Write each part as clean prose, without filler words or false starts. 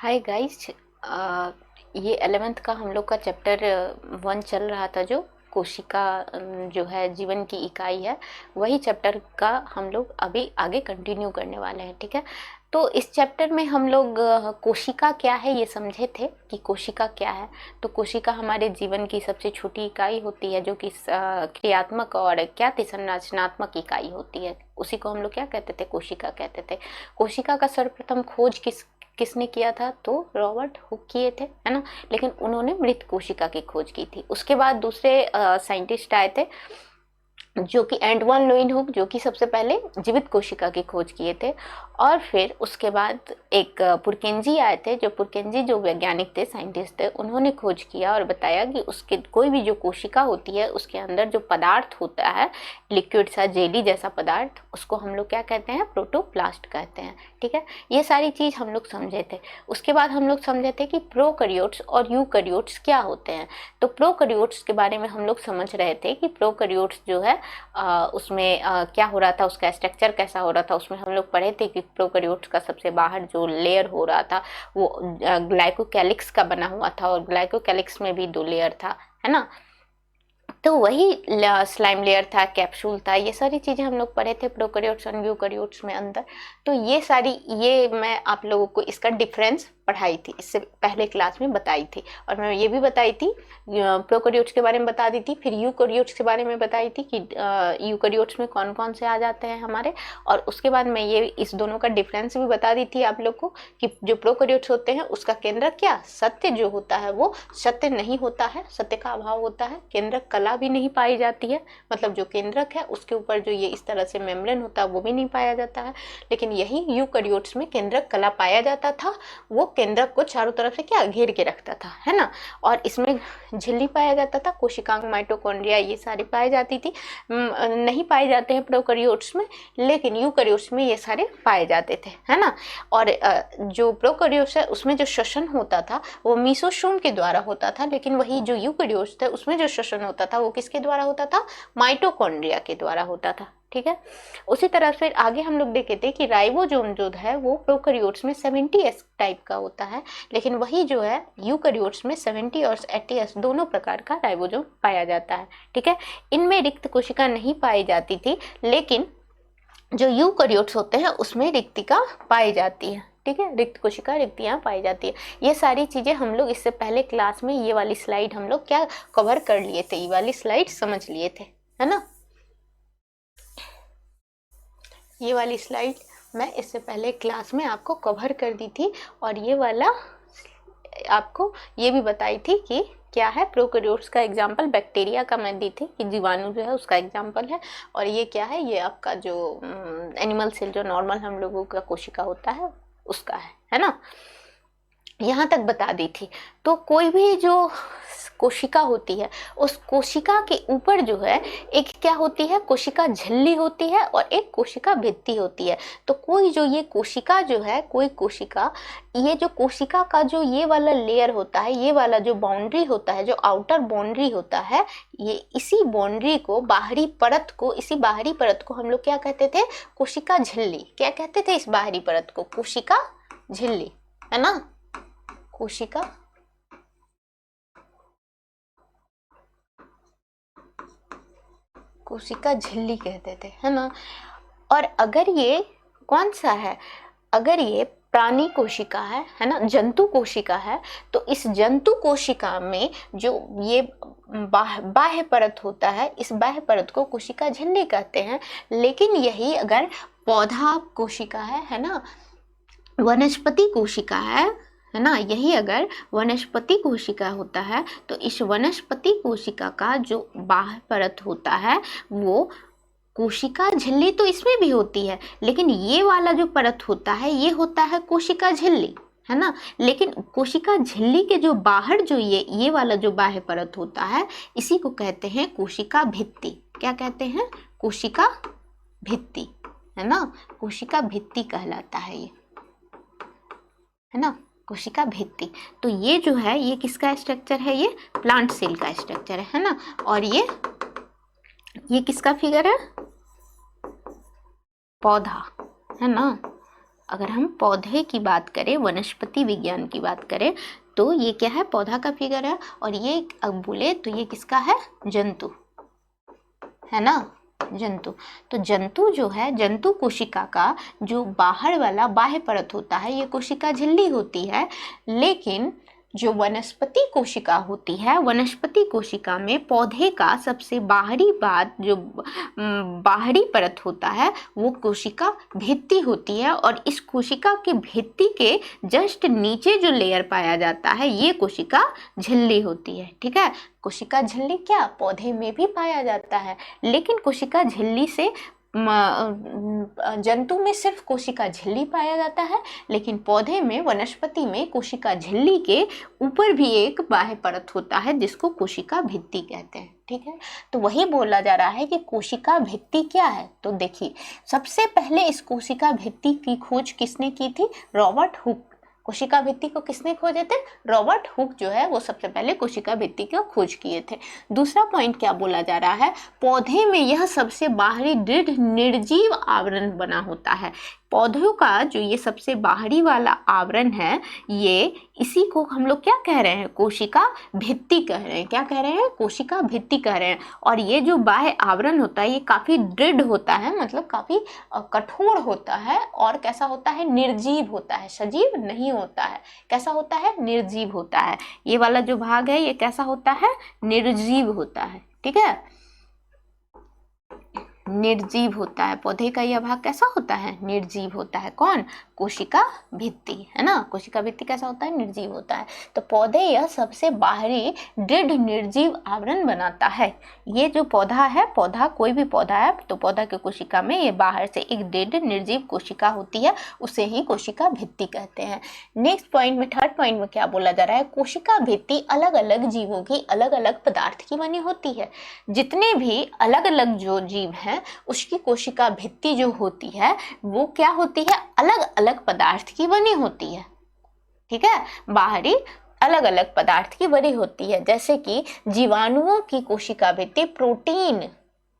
Hi guys. ये 11th का हम लोग का चैप्टर 1 चल रहा था, जो कोशिका जो है जीवन की इकाई है, वही चैप्टर का हम लोग अभी आगे कंटिन्यू करने वाले हैं। ठीक है, तो इस चैप्टर में हम लोग कोशिका क्या है ये समझे थे कि कोशिका क्या है। तो कोशिका हमारे जीवन की सबसे छोटी इकाई होती है, जो कि क्रियात्मक और क्या थी, संरचनात्मक इकाई होती है। उसी को हम लोग क्या कहते थे, कोशिका कहते थे। कोशिका का सर्वप्रथम खोज किसने किया था, तो रॉबर्ट हुक किए थे, है ना। लेकिन उन्होंने मृत कोशिका की खोज की थी। उसके बाद दूसरे साइंटिस्ट आए थे, जो कि एंटवान लुइन हुक, जो कि सबसे पहले जीवित कोशिका की खोज किए थे। और फिर उसके बाद एक पुरकेंजी आए थे, जो पुरकेंजी जो वैज्ञानिक थे, साइंटिस्ट थे, उन्होंने खोज किया और बताया कि उसके कोई भी जो कोशिका होती है उसके अंदर जो पदार्थ होता है, लिक्विड सा जेली जैसा पदार्थ, उसको हम लोग क्या कहते हैं, प्रोटोप्लास्ट कहते हैं। ठीक है, ये सारी चीज़ हम लोग समझे थे। उसके बाद हम लोग समझे थे कि प्रोकैरियोट्स और यूकैरियोट्स क्या होते हैं। तो प्रोकैरियोट्स के बारे में हम लोग समझ रहे थे कि प्रोकैरियोट्स जो है उसमें क्या हो रहा था, उसका स्ट्रक्चर कैसा हो रहा था। उसमें हम लोग पढ़े थे कि प्रोकैरियोट्स का सबसे बाहर जो लेयर हो रहा था वो ग्लाइकोकैलिक्स का बना हुआ था, और ग्लाइकोकैलिक्स में भी 2 लेयर था, है ना। तो वही स्लाइम लेयर था, कैप्सूल था, ये सारी चीज़ें हम लोग पढ़े थे प्रोकैरियोट्स और यूकैरियोट्स में अंदर। तो ये मैं आप लोगों को इसका डिफरेंस पढ़ाई थी, इससे पहले क्लास में बताई थी। और मैं ये भी बताई थी, प्रोकैरियोट्स के बारे में बता दी थी, फिर यूकैरियोट्स के बारे में बताई थी कि यूकैरियोट्स में कौन कौन से आ जाते हैं हमारे। और उसके बाद मैं ये इस दोनों का डिफरेंस भी बता दी थी आप लोग को, कि जो प्रोकैरियोट्स होते हैं उसका केंद्रक क्या, सत्य जो होता है वो सत्य नहीं होता है, सत्य का अभाव होता है। केंद्रक कला भी नहीं पाई जाती है, मतलब जो केंद्रक है उसके ऊपर जो ये इस तरह से मेम्ब्रेन होता है वो भी नहीं पाया जाता है। लेकिन यही यूकैरियोट्स में केंद्रक कला पाया जाता था, वो केंद्रक को चारों तरफ से क्या घेर के रखता था, है ना। और इसमें झिल्ली पाया जाता था, कोशिकांग, माइटोकॉन्ड्रिया, ये सारी पाई जाती थी। नहीं पाए जाते हैं प्रोकैरियोट्स में, लेकिन यूकैरियोट्स में ये सारे पाए जाते थे, है ना। और जो प्रोकैरियोट्स है उसमें जो श्वसन होता था वो मीसोसोम के द्वारा होता था, लेकिन वही जो यूकैरियोट्स थे उसमें जो श्वसन होता था वो किसके द्वारा होता था, माइटोकॉन्ड्रिया के द्वारा होता था। ठीक है, उसी तरह से आगे हम लोग देखे थे कि राइबोसोम जो है वो प्रोकैरियोट्स में 70s टाइप का होता है, लेकिन वही जो है यूकैरियोट्स में 70 और 80s दोनों प्रकार का राइबोसोम पाया जाता है। ठीक है, इनमें रिक्त कोशिका नहीं पाई जाती थी, लेकिन जो यूकैरियोट्स होते हैं उसमें रिक्तिका पाई जाती है। ठीक है, रिक्त कोशिका, रिक्तियां पाई जाती है। ये सारी चीजें हम लोग इससे पहले क्लास में, ये वाली स्लाइड हम लोग क्या कवर कर लिए थे, ये वाली स्लाइड समझ लिए थे, है ना। ये वाली स्लाइड मैं इससे पहले क्लास में आपको कवर कर दी थी, और ये वाला आपको ये भी बताई थी कि क्या है, प्रोकैरियोट्स का एग्जाम्पल बैक्टीरिया का मैं दी थी कि जीवाणु जो है उसका एग्जाम्पल है। और ये क्या है, ये आपका जो एनिमल सेल, जो नॉर्मल हम लोगों का कोशिका होता है उसका है ना। यहाँ तक बता दी थी। तो कोई भी जो कोशिका होती है, उस कोशिका के ऊपर जो है एक क्या होती है, कोशिका झिल्ली होती है, और एक कोशिका भित्ति होती है। तो कोई जो ये कोशिका जो है, कोई कोशिका, ये जो कोशिका का जो ये वाला लेयर होता है, ये वाला जो बाउंड्री होता है, जो आउटर बाउंड्री होता है, ये इसी बाउंड्री को, बाहरी परत को, इसी बाहरी परत को हम लोग क्या कहते थे, कोशिका झिल्ली। क्या कहते थे इस बाहरी परत को, कोशिका झिल्ली, है ना, कोशिका कोशिका झिल्ली कहते थे, है ना। और अगर ये कौन सा है, अगर ये प्राणी कोशिका है ना, जंतु कोशिका है, तो इस जंतु कोशिका में जो ये बाह्य परत होता है, इस बाह्य परत को कोशिका झिल्ली कहते हैं। लेकिन यही अगर पौधा कोशिका है ना, वनस्पति कोशिका है ना, यही अगर वनस्पति कोशिका होता है, तो इस वनस्पति कोशिका का जो बाह्य परत होता है वो कोशिका झिल्ली तो इसमें भी होती है, लेकिन ये वाला जो परत होता है ये होता है कोशिका झिल्ली, है ना। लेकिन कोशिका झिल्ली के जो बाहर जो ये वाला जो बाह्य परत होता है, इसी को कहते हैं कोशिका भित्ति। क्या कहते हैं, कोशिका भित्ति, है ना, कोशिका भित्ति कहलाता है ये, है ना, कोशिका भित्ति। तो ये जो है ये किसका स्ट्रक्चर है, ये प्लांट सेल का स्ट्रक्चर है ना। और ये किसका फिगर है, पौधा, है ना। अगर हम पौधे की बात करें, वनस्पति विज्ञान की बात करें, तो ये क्या है, पौधा का फिगर है, और ये अब बोले तो ये किसका है, जंतु है ना, जंतु। तो जंतु जो है, जंतु कोशिका का जो बाहर वाला बाह्य परत होता है, ये कोशिका झिल्ली होती है। लेकिन जो वनस्पति कोशिका होती है, वनस्पति कोशिका में पौधे का सबसे बाहरी बात जो बाहरी परत होता है वो कोशिका भित्ति होती है, और इस कोशिका की भित्ति के जस्ट नीचे जो लेयर पाया जाता है ये कोशिका झिल्ली होती है। ठीक है, कोशिका झिल्ली क्या पौधे में भी पाया जाता है, लेकिन कोशिका झिल्ली से जंतु में सिर्फ कोशिका झिल्ली पाया जाता है, लेकिन पौधे में, वनस्पति में कोशिका झिल्ली के ऊपर भी एक बाह्य परत होता है जिसको कोशिका भित्ति कहते हैं। ठीक है, तो वही बोला जा रहा है कि कोशिका भित्ति क्या है। तो देखिए, सबसे पहले इस कोशिका भित्ति की खोज किसने की थी, रॉबर्ट हुक। कोशिका भित्ति को किसने खोजे थे, रॉबर्ट हुक जो है वो सबसे पहले कोशिका भित्ति की खोज किए थे। दूसरा पॉइंट क्या बोला जा रहा है, पौधे में यह सबसे बाहरी दृढ़ निर्जीव आवरण बना होता है। पौधों का जो ये सबसे बाहरी वाला आवरण है, ये इसी को हम लोग क्या कह रहे हैं, कोशिका भित्ति कह रहे हैं। क्या कह रहे हैं, कोशिका भित्ति कह रहे हैं। और ये जो बाह्य आवरण होता है ये काफी दृढ़ होता है, मतलब काफी कठोर होता है, और कैसा होता है, निर्जीव होता है, सजीव नहीं होता है। कैसा होता है, निर्जीव होता है। ये वाला जो भाग है ये कैसा होता है, निर्जीव होता है। ठीक है, निर्जीव होता है। पौधे का यह भाग कैसा होता है, निर्जीव होता है। कौन, कोशिका भित्ति, है ना। कोशिका भित्ति कैसा होता है, निर्जीव होता है। तो पौधे यह सबसे बाहरी दृढ़ निर्जीव आवरण बनाता है। ये जो पौधा है, पौधा कोई भी पौधा है तो पौधा के कोशिका में ये बाहर से एक दृढ़ निर्जीव कोशिका होती है, उसे ही कोशिका भित्ति कहते हैं। नेक्स्ट पॉइंट में, थर्ड पॉइंट में क्या बोला जा रहा है, कोशिका भित्ति अलग अलग जीवों की अलग अलग पदार्थ की बनी होती है। जितने भी अलग अलग जो जीव हैं उसकी कोशिका भित्ति जो होती है वो क्या होती है, अलग अलग पदार्थ की बनी होती है। ठीक है, बाहरी अलग अलग पदार्थ की बनी होती है। जैसे कि जीवाणुओं की कोशिका भित्ति प्रोटीन,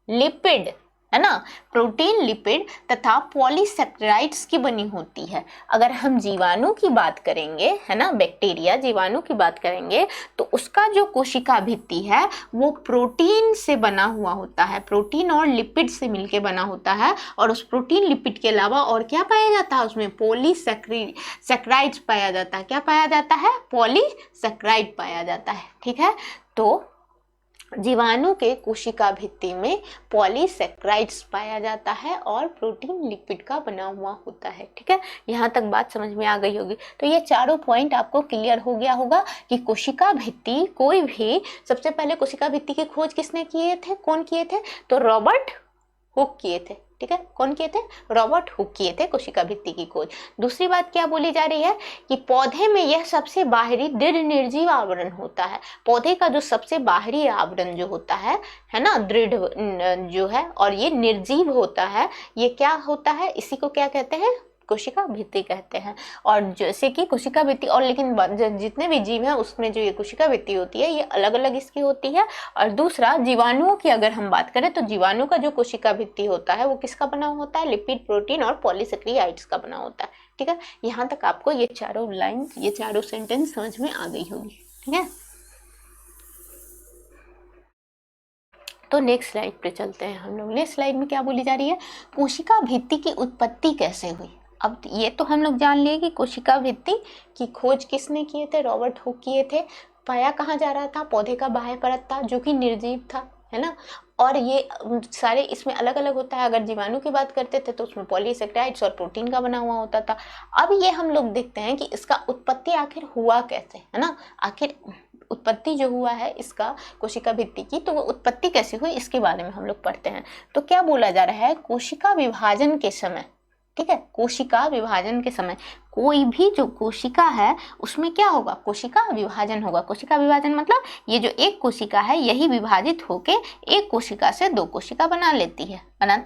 लिपिड, है ना, प्रोटीन, लिपिड तथा पॉलीसेक्राइड्स की बनी होती है। अगर हम जीवाणु की बात करेंगे, है ना, बैक्टीरिया, जीवाणु की बात करेंगे तो उसका जो कोशिका भित्ति है वो प्रोटीन से बना हुआ होता है, प्रोटीन और लिपिड से मिलके बना होता है। और उस प्रोटीन लिपिड के अलावा और क्या पाया जाता है, उसमें पॉलीसेक्राइड्स पाया जाता है। क्या पाया जाता है, पॉलीसेक्राइड पाया जाता है। ठीक है, तो जीवाणु के कोशिका भित्ति में पॉलीसेक्राइड्स पाया जाता है और प्रोटीन लिपिड का बना हुआ होता है। ठीक है, यहाँ तक बात समझ में आ गई होगी। तो ये चारों पॉइंट आपको क्लियर हो गया होगा कि कोशिका भित्ति, कोई भी, सबसे पहले कोशिका भित्ति की खोज किसने किए थे, कौन किए थे, तो रॉबर्ट हुक किए थे। ठीक है, कौन किए थे, रॉबर्ट हुक किए थे कोशिका भित्ति की खोज। दूसरी बात क्या बोली जा रही है कि पौधे में यह सबसे बाहरी दृढ़ निर्जीव आवरण होता है। पौधे का जो सबसे बाहरी आवरण जो होता है ना, दृढ़ जो है, और ये निर्जीव होता है। ये क्या होता है, इसी को क्या कहते हैं, कोशिका भित्ति कहते हैं। और जैसे कि कोशिका भित्ति, और लेकिन जितने भी जीव हैं उसमें जो ये कोशिका भित्ति होती है ये अलग अलग इसकी होती है। और दूसरा, जीवाणुओं की अगर हम बात करें तो जीवाणु का जो कोशिका भित्ति होता है वो किसका बना होता है, लिपिड, प्रोटीन और पॉलीसेक्राइड्स का बना होता है। ठीक है, यहाँ तक आपको ये चारों लाइन, ये चारों सेंटेंस समझ में आ गई होगी। ठीक है, तो नेक्स्ट स्लाइड पे चलते हैं हम लोग। नेक्स्ट स्लाइड में क्या बोली जा रही है, कोशिका भित्ति की उत्पत्ति कैसे हुई। अब ये तो हम लोग जान लिए कि कोशिका भित्ति की खोज किसने किए थे, रॉबर्ट हुक किए थे। पाया कहाँ जा रहा था, पौधे का बाह्य परत था जो कि निर्जीव था, है ना। और ये सारे इसमें अलग अलग होता है। अगर जीवाणु की बात करते थे तो उसमें पॉलीसेक्राइड्स और प्रोटीन का बना हुआ होता था। अब ये हम लोग देखते हैं कि इसका उत्पत्ति आखिर हुआ कैसे, है ना। आखिर उत्पत्ति जो हुआ है इसका कोशिका भित्ति की, तो वो उत्पत्ति कैसे हुई इसके बारे में हम लोग पढ़ते हैं। तो क्या बोला जा रहा है, कोशिका विभाजन के समय, ठीक है, कोशिका विभाजन के समय कोई भी जो कोशिका है उसमें क्या होगा, कोशिका विभाजन होगा। कोशिका विभाजन मतलब ये जो एक कोशिका है यही विभाजित होके एक कोशिका से दो कोशिका बनाती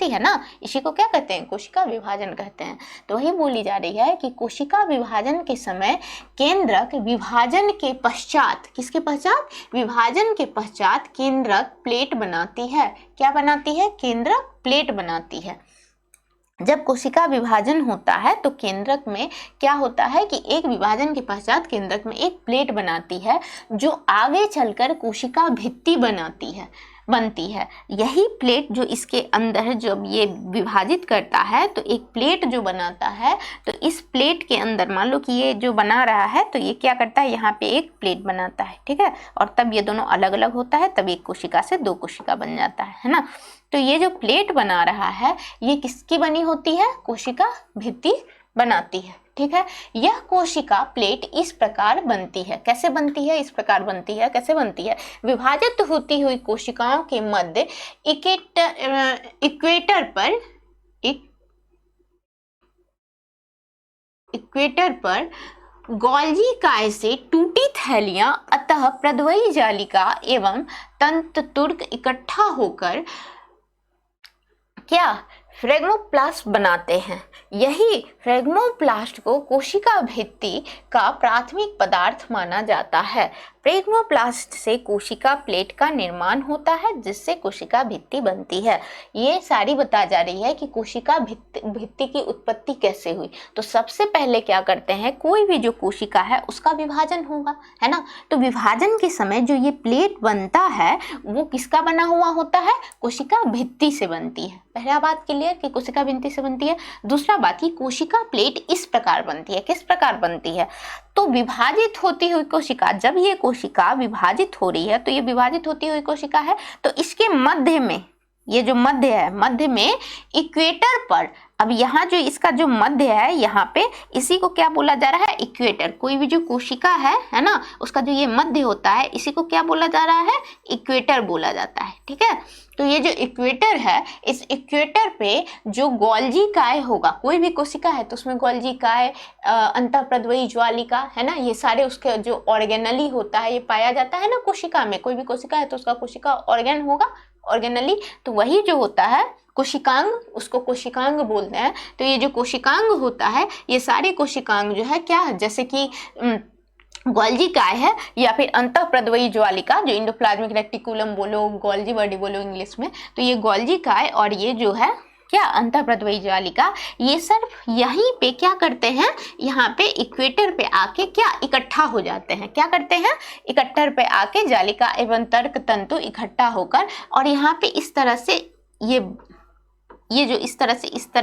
है ना, इसी को क्या कहते हैं, कोशिका विभाजन कहते हैं। तो वही बोली जा रही है कि कोशिका विभाजन के समय केंद्रक विभाजन के पश्चात, किसके पश्चात, विभाजन के पश्चात केंद्रक प्लेट बनाती है। क्या बनाती है, केंद्रक प्लेट बनाती है। जब कोशिका विभाजन होता है तो केंद्रक में क्या होता है कि एक विभाजन के पश्चात केंद्रक में एक प्लेट बनाती है जो आगे चलकर कोशिका भित्ति बनती है। यही प्लेट जो इसके अंदर जब ये विभाजित करता है तो एक प्लेट जो बनाता है, तो इस प्लेट के अंदर मान लो कि ये जो बना रहा है तो ये क्या करता है, यहाँ पे एक प्लेट बनाता है, ठीक है, और तब ये दोनों अलग अलग होता है, तब एक कोशिका से दो कोशिका बन जाता है ना। तो ये जो प्लेट बना रहा है ये किसकी बनी होती है, कोशिका भित्ति बनाती है, ठीक है। यह कोशिका प्लेट इस प्रकार बनती है, कैसे बनती है, इस प्रकार बनती है, कैसे बनती है, विभाजित होती हुई कोशिकाओं के मध्य इक्वेटर पर गोल्जी काय से टूटी थैलियां अतः प्रद्वयी जालिका एवं तंतुतुर्क इकट्ठा होकर क्या फ्रेगमोप्लास्ट बनाते हैं। यही फ्रेगमोप्लास्ट को कोशिका भित्ति का प्राथमिक पदार्थ माना जाता है। फ्रेगमोप्लास्ट से कोशिका प्लेट का निर्माण होता है जिससे कोशिका भित्ति बनती है। ये सारी बता जा रही है कि कोशिका भित्ति की उत्पत्ति कैसे हुई। तो सबसे पहले क्या करते हैं, कोई भी जो कोशिका है उसका विभाजन होगा, है ना। तो विभाजन के समय जो ये प्लेट बनता है वो किसका बना हुआ होता है, कोशिका भित्ति से बनती है। पहला बात क्लियर कि कोशिका भित्ति से बनती है। दूसरा बात कि कोशिका प्लेट इस प्रकार बनती है, किस प्रकार बनती है, तो विभाजित होती हुई कोशिका, जब ये कोशिका विभाजित हो रही है तो ये विभाजित होती हुई कोशिका है, तो इसके मध्य में, ये जो मध्य है, मध्य में इक्वेटर पर, अब यहाँ जो इसका जो मध्य है यहाँ पे, इसी को क्या बोला जा रहा है, इक्वेटर। कोई भी जो कोशिका है ना, उसका जो ये मध्य होता है इसी को क्या बोला जा रहा है, इक्वेटर बोला जाता है, ठीक है। तो ये जो इक्वेटर है, इस इक्वेटर पे जो गोल्जी काय होगा, कोई भी कोशिका है तो उसमें गोल्जी काय, अंतःप्रद्वयी ज्वालिका, है ना, ये सारे उसके जो ऑर्गेनली होता है ये पाया जाता है ना कोशिका में। कोई भी कोशिका है तो उसका कोशिका ऑर्गेन होगा, ऑर्गेनली, तो वही जो होता है कोशिकांग, उसको कोशिकांग बोलते हैं। तो ये जो कोशिकांग होता है, ये सारे कोशिकांग जो है क्या है, जैसे कि गोल्जी काय है या फिर अंतःप्रद्वयी ज्वालिका, जो इंडोप्लाज्मिक रेटिकुलम बोलो, गोल्जी बॉडी बोलो इंग्लिश में, तो ये गोल्जी काय और ये जो है क्या अंतःप्रद्वयी ज्वालिका, ये सिर्फ यहीं पे क्या करते हैं, यहाँ पे इक्वेटर पे आके क्या इकट्ठा हो जाते हैं, क्या करते हैं, इकट्टर पे आके जालिका एवं तर्क तंतु इकट्ठा होकर, और यहाँ पे इस तरह से ये जो इस तरह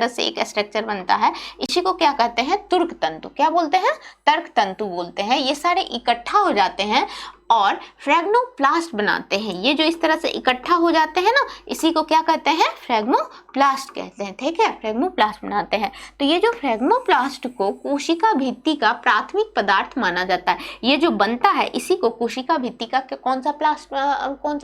से एक स्ट्रक्चर बनता है, इसी को क्या कहते हैं, तुर्क तंतु, क्या बोलते हैं, तर्क तंतु बोलते हैं। ये सारे इकट्ठा हो जाते हैं और फ्रेगमोप्लास्ट बनाते हैं। ये जो इस तरह से इकट्ठा हो जाते हैं ना, इसी को क्या कहते हैं, फ्रेगमोप्लास्ट कहते हैं, ठीक है, फ्रेगमोप्लास्ट बनाते हैं। तो ये जो फ्रेगमोप्लास्ट को कोशिका भित्ति का प्राथमिक पदार्थ माना जाता है। ये जो बनता है इसी को कोशिका भित्ति का कौन सा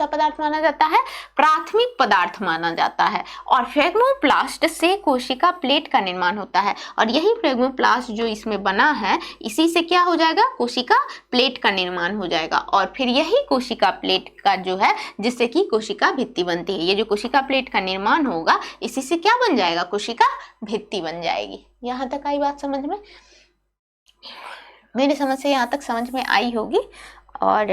पदार्थ माना जाता है, प्राथमिक पदार्थ माना जाता है। और फ्रेगमोप्लास्ट से कोशिका प्लेट का निर्माण होता है, और यही फ्रेगमोप्लास्ट जो इसमें बना है इसी से क्या हो जाएगा, कोशिका प्लेट का निर्माण हो जाएगा, और फिर यही कोशिका प्लेट का जो है जिससे कि कोशिका भित्ति बनती है। ये जो कोशिका प्लेट का निर्माण होगा इसी से क्या बन जाएगा, कोशिका भित्ति बन जाएगी। यहाँ तक आई बात समझ में, मेरी समझ से यहाँ तक समझ में आई होगी। और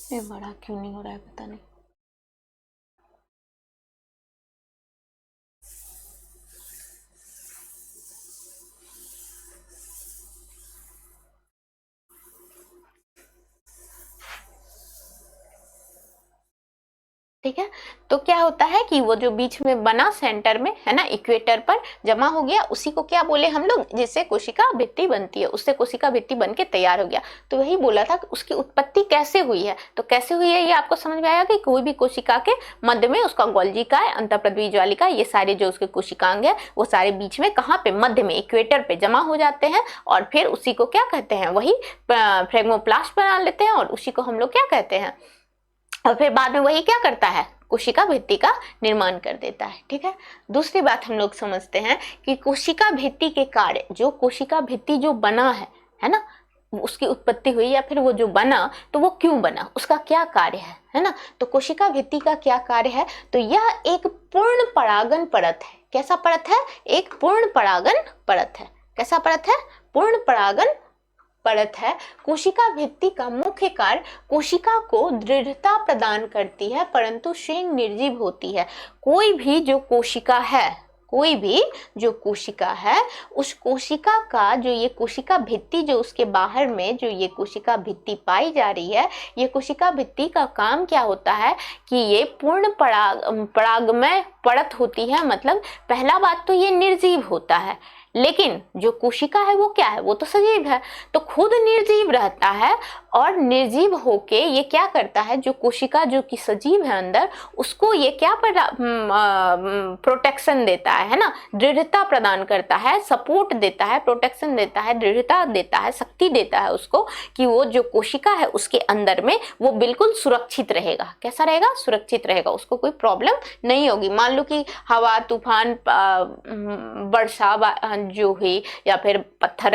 ये बड़ा क्यों नहीं हो रहा है पता नहीं। ठीक है, तो क्या होता है कि वो जो बीच में बना सेंटर में, है ना, इक्वेटर पर जमा हो गया, उसी को क्या बोले हम लोग, जिससे कोशिका भित्ति बनती है, उससे कोशिका भित्ति बन के तैयार हो गया। तो वही बोला था कि उसकी उत्पत्ति कैसे हुई है, तो कैसे हुई है ये आपको समझ में आया कि कोई भी कोशिका के मध्य में उसका गोल्जी काय, अंतःप्रद्वयी ज्वालिका, ये सारे जो उसके कोशिकांग है वो सारे बीच में कहाँ पे, मध्य में इक्वेटर पे जमा हो जाते हैं, और फिर उसी को क्या कहते हैं, वही फ्रेगमोप्लास्ट बना लेते हैं, और उसी को हम लोग क्या कहते हैं, और फिर बाद में वही क्या करता है, कोशिका भित्ति का निर्माण कर देता है। ठीक है, दूसरी बात हम लोग समझते हैं कि कोशिका भित्ति के कार्य, जो कोशिका भित्ति जो बना है ना, उसकी उत्पत्ति हुई या फिर वो जो बना तो वो क्यों बना, उसका क्या कार्य है ना। तो कोशिका भित्ति का क्या कार्य है, तो यह एक पूर्ण परागन परत है। कैसा परत है, एक पूर्ण परागन परत है। कैसा परत है, पूर्ण परागन परत है। कोशिका भित्ति का मुख्य कार्य कोशिका को दृढ़ता प्रदान करती है, परंतु स्वयं निर्जीव होती है। कोई भी जो कोशिका है, कोई भी जो कोशिका है, उस कोशिका का जो ये कोशिका भित्ति जो उसके बाहर में जो ये कोशिका भित्ति पाई जा रही है, ये कोशिका भित्ति का काम क्या होता है कि ये पूर्ण परागमय परत होती है। मतलब पहला बात तो ये निर्जीव होता है, लेकिन जो कोशिका है वो क्या है, वो तो सजीव है, तो खुद निर्जीव रहता है और निर्जीव होके ये क्या करता है, जो कोशिका जो कि सजीव है अंदर, उसको ये क्या प्रोटेक्शन देता है ना, दृढ़ता प्रदान करता है, सपोर्ट देता है, प्रोटेक्शन देता है, दृढ़ता देता है, शक्ति देता है उसको कि वो जो कोशिका है उसके अंदर में वो बिल्कुल सुरक्षित रहेगा। कैसा रहेगा? सुरक्षित रहेगा, उसको कोई प्रॉब्लम नहीं होगी। मान लो कि हवा तूफान वर्षा जो हुई या फिर पत्थर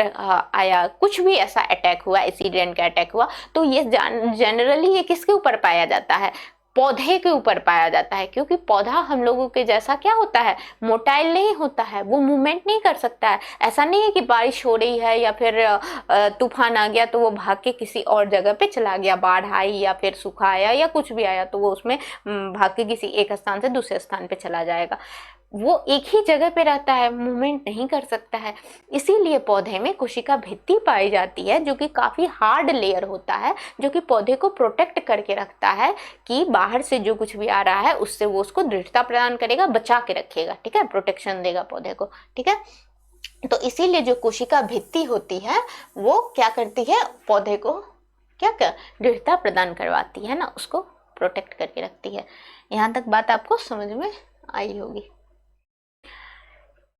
आया, कुछ भी ऐसा अटैक हुआ, एसिड रेन का अटैक हुआ, तो ये जनरली ये किसके ऊपर पाया जाता है? पौधे के ऊपर पाया जाता है, क्योंकि पौधा हम लोगों के जैसा क्या होता है, मोटाइल नहीं होता है, वो मूवमेंट नहीं कर सकता है। ऐसा नहीं है कि बारिश हो रही है या फिर तूफान आ गया तो वो भाग के किसी और जगह पे चला गया, बाढ़ आई या फिर सूखा आया या कुछ भी आया तो वो उसमें भाग के किसी एक स्थान से दूसरे स्थान पे चला जाएगा। वो एक ही जगह पे रहता है, मूवमेंट नहीं कर सकता है। इसीलिए पौधे में कोशिका भित्ति पाई जाती है, जो कि काफ़ी हार्ड लेयर होता है, जो कि पौधे को प्रोटेक्ट करके रखता है कि बाहर से जो कुछ भी आ रहा है उससे वो उसको दृढ़ता प्रदान करेगा, बचा के रखेगा, ठीक है, प्रोटेक्शन देगा पौधे को, ठीक है। तो इसीलिए जो कोशिका भित्ति होती है वो क्या करती है, पौधे को क्या दृढ़ता प्रदान करवाती है ना, उसको प्रोटेक्ट करके रखती है। यहाँ तक बात आपको समझ में आई होगी।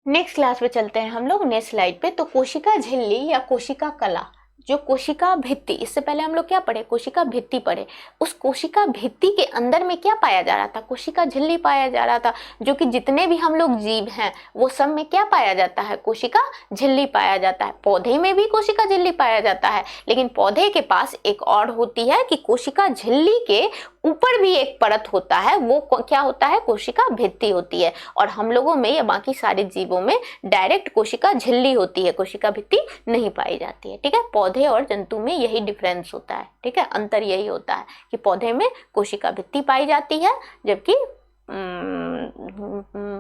नेक्स्ट क्लास पे चलते हैं हम लोग, नेक्स्ट स्लाइड पे। तो कोशिका झिल्ली या कोशिका कला, जो कोशिका भित्ति, इससे पहले हम लोग क्या पढ़े, कोशिका भित्ति पढ़े। उस कोशिका भित्ति के अंदर में क्या पाया जा रहा था, कोशिका झिल्ली पाया जा रहा था, जो कि जितने भी हम लोग जीव हैं वो सब में क्या पाया जाता है, कोशिका झिल्ली पाया जाता है। पौधे में भी कोशिका झिल्ली पाया जाता है, लेकिन पौधे के पास एक और होती है कि कोशिका झिल्ली के ऊपर भी एक परत होता है, वो क्या होता है, कोशिका भित्ति होती है। और हम लोगों में या बाकी सारे जीवों में डायरेक्ट कोशिका झिल्ली होती है, कोशिका भित्ति नहीं पाई जाती है, ठीक है। पौधे और जंतु में यही डिफरेंस होता है, ठीक है, अंतर यही होता है कि पौधे में कोशिका भित्ति पाई जाती है जबकि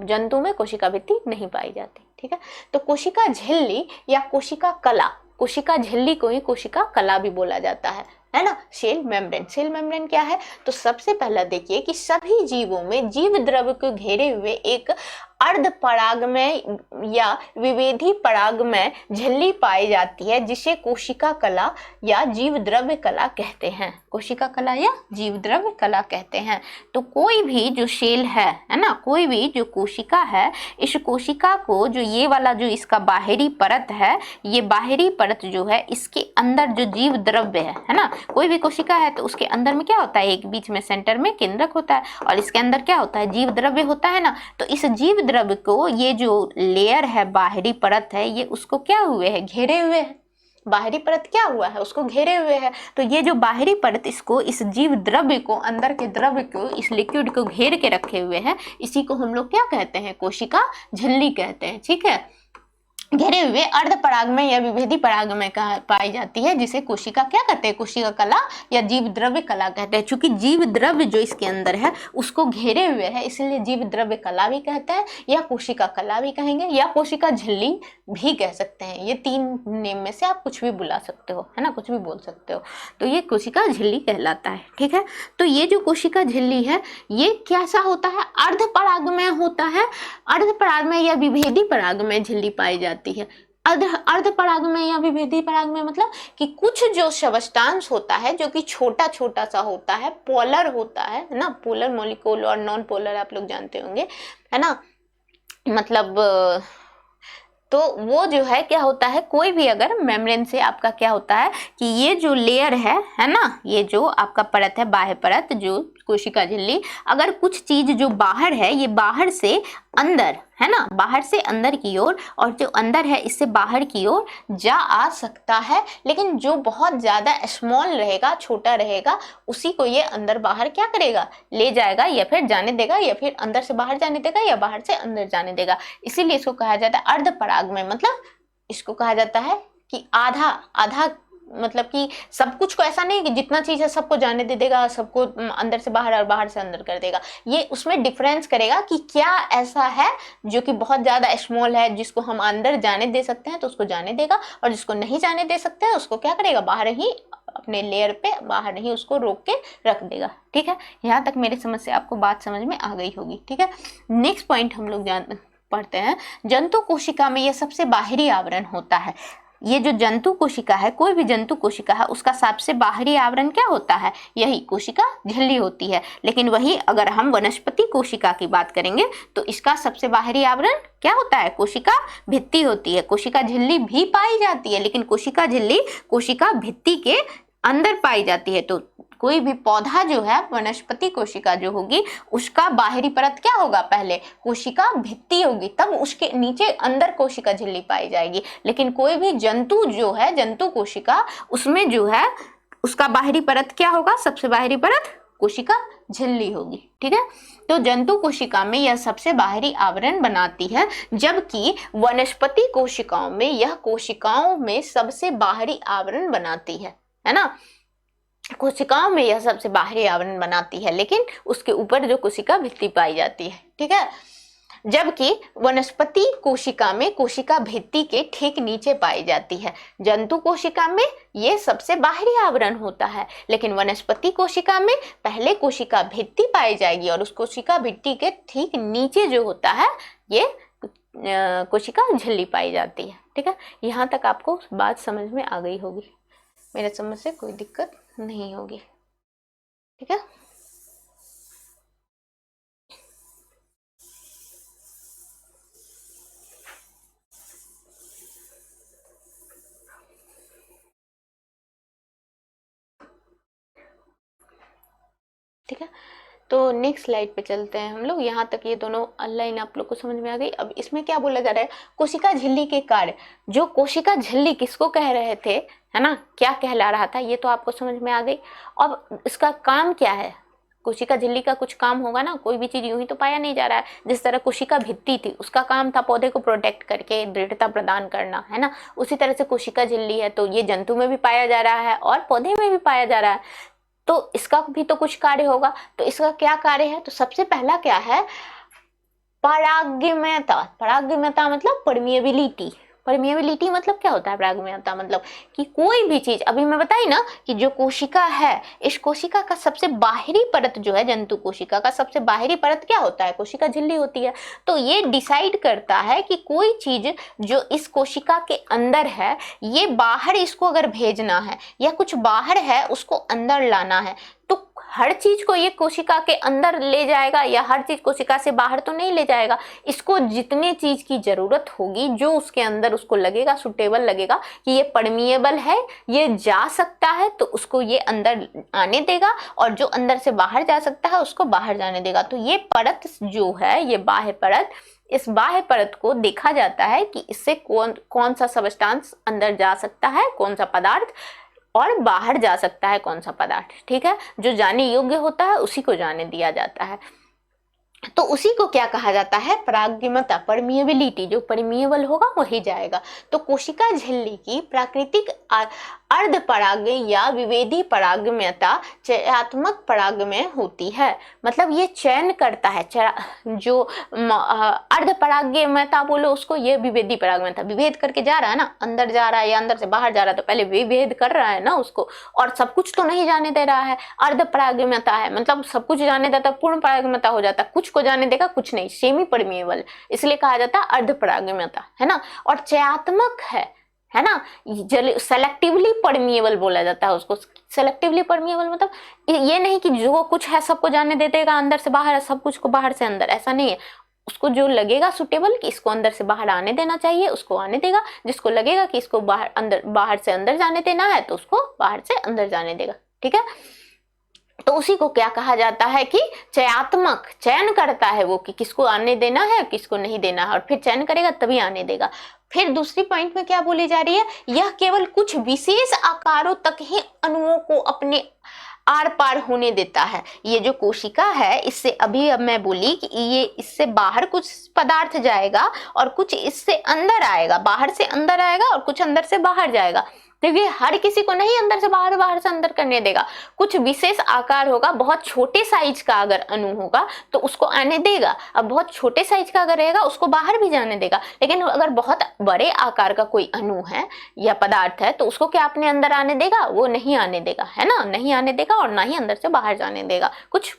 जंतु में कोशिका भित्ति नहीं पाई जाती, ठीक है। तो कोशिका झिल्ली या कोशिका कला, कोशिका झिल्ली को ही कोशिका कला भी बोला जाता है ना। सेल मेम्ब्रेन, सेल मेम्ब्रेन क्या है, तो सबसे पहला देखिए कि सभी जीवों में जीव द्रव्य को घेरे हुए एक अर्ध परागमय या विभेदी परागमय झिल्ली पाई जाती है, जिसे कोशिका कला या जीव द्रव्य कला कहते हैं। कोशिका कला या जीव द्रव्य कला कहते हैं। तो कोई भी जो सेल है ना, कोई भी जो कोशिका है, इस कोशिका को जो ये वाला जो इसका बाहरी परत है, ये बाहरी परत जो है इसके अंदर जो जीव द्रव्य है ना, कोई भी कोशिका है तो उसके अंदर में क्या होता है, एक बीच में सेंटर में केंद्रक होता है और इसके अंदर क्या होता है, जीव द्रव्य होता है ना। तो इस जीव द्रव्य को ये जो लेयर है, बाहरी परत है, ये उसको क्या हुए है, घेरे हुए है। बाहरी परत क्या हुआ है, उसको घेरे हुए है। तो ये जो बाहरी परत इसको, इस जीव द्रव्य को, अंदर के द्रव्य को, इस लिक्विड को घेर के रखे हुए है, इसी को हम लोग क्या कहते हैं, कोशिका झिल्ली कहते हैं, ठीक है। घेरे हुए अर्ध परागमय या विभेदी परागमय का पाई जाती है, जिसे कोशिका क्या कहते हैं, कोशिका कला या जीव द्रव्य कला कहते हैं। चूंकि जीव द्रव्य जो इसके अंदर है उसको घेरे हुए है, इसलिए जीव द्रव्य कला भी कहते हैं, या कोशिका कला भी कहेंगे, या कोशिका झिल्ली भी कह सकते हैं। ये तीन नेम में से आप कुछ भी बुला सकते हो, है ना, कुछ भी बोल सकते हो। तो ये कोशिका झिल्ली कहलाता है, ठीक है। तो ये जो कोशिका झिल्ली है ये कैसा होता है, अर्ध परागमय होता है। अर्ध परागमय या विभेदी परागमय झिल्ली पाई जाती है। अर्ध परागमय या विभेदी परागमय मतलब कि कुछ जो सबस्टांस होता है जो कि छोटा छोटा सा होता है, पोलर होता है ना, पोलर मॉलिक्यूल और नॉन पोलर आप लोग जानते होंगे, है ना। मतलब तो वो जो है क्या होता है, कोई भी अगर मेम्ब्रेन से आपका क्या होता है कि ये जो लेयर है ना, ये जो आपका परत है, बाह्य परत जो कोशिका झिल्ली, अगर कुछ चीज जो बाहर है, ये बाहर से अंदर है ना, बाहर से अंदर की ओर, और जो अंदर है इससे बाहर की ओर जा आ सकता है, लेकिन जो बहुत ज्यादा स्मॉल रहेगा, छोटा रहेगा, उसी को ये अंदर बाहर क्या करेगा, ले जाएगा, या फिर जाने देगा, या फिर अंदर से बाहर जाने देगा, या बाहर से अंदर जाने देगा। इसीलिए इसको कहा जाता है अर्ध परागमय। मतलब इसको कहा जाता है कि आधा आधा मतलब कि सब कुछ को ऐसा नहीं कि जितना चीज है सबको जाने दे देगा, सबको अंदर से बाहर और बाहर से अंदर कर देगा। ये उसमें डिफरेंस करेगा कि क्या ऐसा है जो कि बहुत ज्यादा स्मॉल है, जिसको हम अंदर जाने दे सकते हैं तो उसको जाने देगा, और जिसको नहीं जाने दे सकते हैं उसको क्या करेगा, बाहर ही अपने लेयर पे बाहर ही उसको रोक के रख देगा। ठीक है, यहाँ तक मेरी समझ से आपको बात समझ में आ गई होगी। ठीक है, नेक्स्ट पॉइंट हम लोग पढ़ते हैं। जंतु कोशिका में यह सबसे बाहरी आवरण होता है। ये जो जंतु कोशिका है, कोई भी जंतु कोशिका है, उसका सबसे बाहरी आवरण क्या होता है, यही कोशिका झिल्ली होती है। लेकिन वही अगर हम वनस्पति कोशिका की बात करेंगे तो इसका सबसे बाहरी आवरण क्या होता है, कोशिका भित्ति होती है। कोशिका झिल्ली भी पाई जाती है, लेकिन कोशिका झिल्ली कोशिका भित्ति के अंदर पाई जाती है। तो कोई भी पौधा जो है, वनस्पति कोशिका जो होगी, उसका बाहरी परत क्या होगा, पहले कोशिका भित्ति होगी, तब उसके नीचे अंदर कोशिका झिल्ली पाई जाएगी। लेकिन कोई भी जंतु जो है, जंतु कोशिका, उसमें जो है उसका बाहरी परत क्या होगा, सबसे बाहरी परत कोशिका झिल्ली होगी। ठीक है, तो जंतु कोशिका में यह सबसे बाहरी आवरण बनाती है, जबकि वनस्पति कोशिकाओं में यह कोशिकाओं में सबसे बाहरी आवरण बनाती है ना। कोशिकाओं में यह सबसे बाहरी आवरण बनाती है, लेकिन उसके ऊपर जो कोशिका भित्ति पाई जाती है। ठीक है, जबकि वनस्पति कोशिका में कोशिका भित्ति के ठीक नीचे पाई जाती है। जंतु कोशिका में यह सबसे बाहरी आवरण होता है, लेकिन वनस्पति कोशिका में पहले कोशिका भित्ति पाई जाएगी और उस कोशिका भित्ति के ठीक नीचे जो होता है ये कोशिका झिल्ली पाई जाती है। ठीक है, यहाँ तक आपको बात समझ में आ गई होगी, मेरे समझ से कोई दिक्कत नहीं होगी। ठीक है, ठीक है, तो नेक्स्ट स्लाइड पे चलते हैं हम लोग। यहाँ तक ये दोनों लाइन आप लोग को समझ में आ गई। अब इसमें क्या बोला जा रहा है, कोशिका झिल्ली के कार्य। जो कोशिका झिल्ली किसको कह रहे थे, है ना, क्या कहला रहा था, ये तो आपको समझ में आ गई। अब इसका काम क्या है, कोशिका झिल्ली का कुछ काम होगा ना, कोई भी चीज यूं ही तो पाया नहीं जा रहा है। जिस तरह कोशिका भित्ति थी, उसका काम था पौधे को प्रोटेक्ट करके दृढ़ता प्रदान करना, है ना, उसी तरह से कोशिका झिल्ली है, तो ये जंतु में भी पाया जा रहा है और पौधे में भी पाया जा रहा है, तो इसका भी तो कुछ कार्य होगा। तो इसका क्या कार्य है, तो सबसे पहला क्या है, परागम्यता। परागम्यता मतलब परमिएबिलिटी। परमिएबिलिटी मतलब क्या होता है, परागम्यता मतलब कि कोई भी चीज, अभी मैं बताई ना कि जो कोशिका है, इस कोशिका का सबसे बाहरी परत जो है, जंतु कोशिका का सबसे बाहरी परत क्या होता है, कोशिका झिल्ली होती है। तो ये डिसाइड करता है कि कोई चीज जो इस कोशिका के अंदर है, ये बाहर इसको अगर भेजना है या कुछ बाहर है उसको अंदर लाना है, तो हर चीज को ये कोशिका के अंदर ले जाएगा या हर चीज कोशिका से बाहर तो नहीं ले जाएगा। इसको जितने चीज की जरूरत होगी, जो उसके अंदर उसको लगेगा, सुटेबल लगेगा कि ये परमिएबल है, ये जा सकता है, तो उसको ये अंदर आने देगा, और जो अंदर से बाहर जा सकता है उसको बाहर जाने देगा। तो ये परत जो है, ये बाह्य परत, इस बाह्य परत को देखा जाता है कि इससे कौन सा सब्सटेंस अंदर जा सकता है, कौन सा पदार्थ, और बाहर जा सकता है कौन सा पदार्थ। ठीक है, जो जाने योग्य होता है उसी को जाने दिया जाता है। तो उसी को क्या कहा जाता है, परागम्यता, परमिएबिलिटी। जो परमिएबल होगा वही जाएगा। तो कोशिका झिल्ली की प्राकृतिक अर्ध परागय या विभेदी परागम्यता चयनात्मक परागमय होती है। मतलब ये चयन करता है, जो अर्ध परागम्यता बोलो उसको, ये विभेदी परागम्यता, विभेद करके जा रहा है ना, अंदर जा रहा है या अंदर से बाहर जा रहा है, तो पहले विभेद कर रहा है ना उसको, और सब कुछ तो नहीं जाने दे रहा है। अर्ध परागम्यता है मतलब सब कुछ जाने देता, पूर्ण परागम्यता हो जाता, कुछ को जाने देगा कुछ नहीं, सेमी परमिएबल, इसलिए कहा जाता है अर्ध परागम्यता, है ना। और चयनात्मक है ना, सेलेक्टिवली परमिएबल बोला जाता है उसको। सेलेक्टिवली परमिएबल मतलब ये नहीं कि जो कुछ है सबको जाने दे देगा, अंदर से बाहर, सब कुछ को बाहर से अंदर, ऐसा नहीं है। उसको जो लगेगा सुटेबल कि इसको अंदर से बाहर आने देना चाहिए उसको आने देगा, जिसको लगेगा कि इसको बाहर से अंदर जाने देना है तो उसको बाहर से अंदर जाने देगा। ठीक है, तो उसी को क्या कहा जाता है कि चयनात्मक, चयन करता है वो कि किसको आने देना है किसको नहीं देना है, और फिर चयन करेगा तभी आने देगा। फिर दूसरी पॉइंट में क्या बोली जा रही है, यह केवल कुछ विशेष आकारों तक ही अणुओं को अपने आर पार होने देता है। ये जो कोशिका है, इससे अभी अब मैं बोली कि ये इससे बाहर कुछ पदार्थ जाएगा और कुछ इससे अंदर आएगा, बाहर से अंदर आएगा और कुछ अंदर से बाहर जाएगा। देखिए हर किसी को नहीं अंदर से बाहर, बाहर से अंदर करने देगा। कुछ विशेष आकार होगा, बहुत छोटे साइज का अगर अणु होगा तो उसको आने देगा। अब बहुत छोटे साइज का अगर रहेगा उसको बाहर भी जाने देगा। लेकिन अगर बहुत बड़े आकार का कोई अणु है या पदार्थ है तो उसको क्या अपने अंदर आने देगा? वो नहीं आने देगा, है ना, नहीं आने देगा और ना ही अंदर से बाहर जाने देगा। कुछ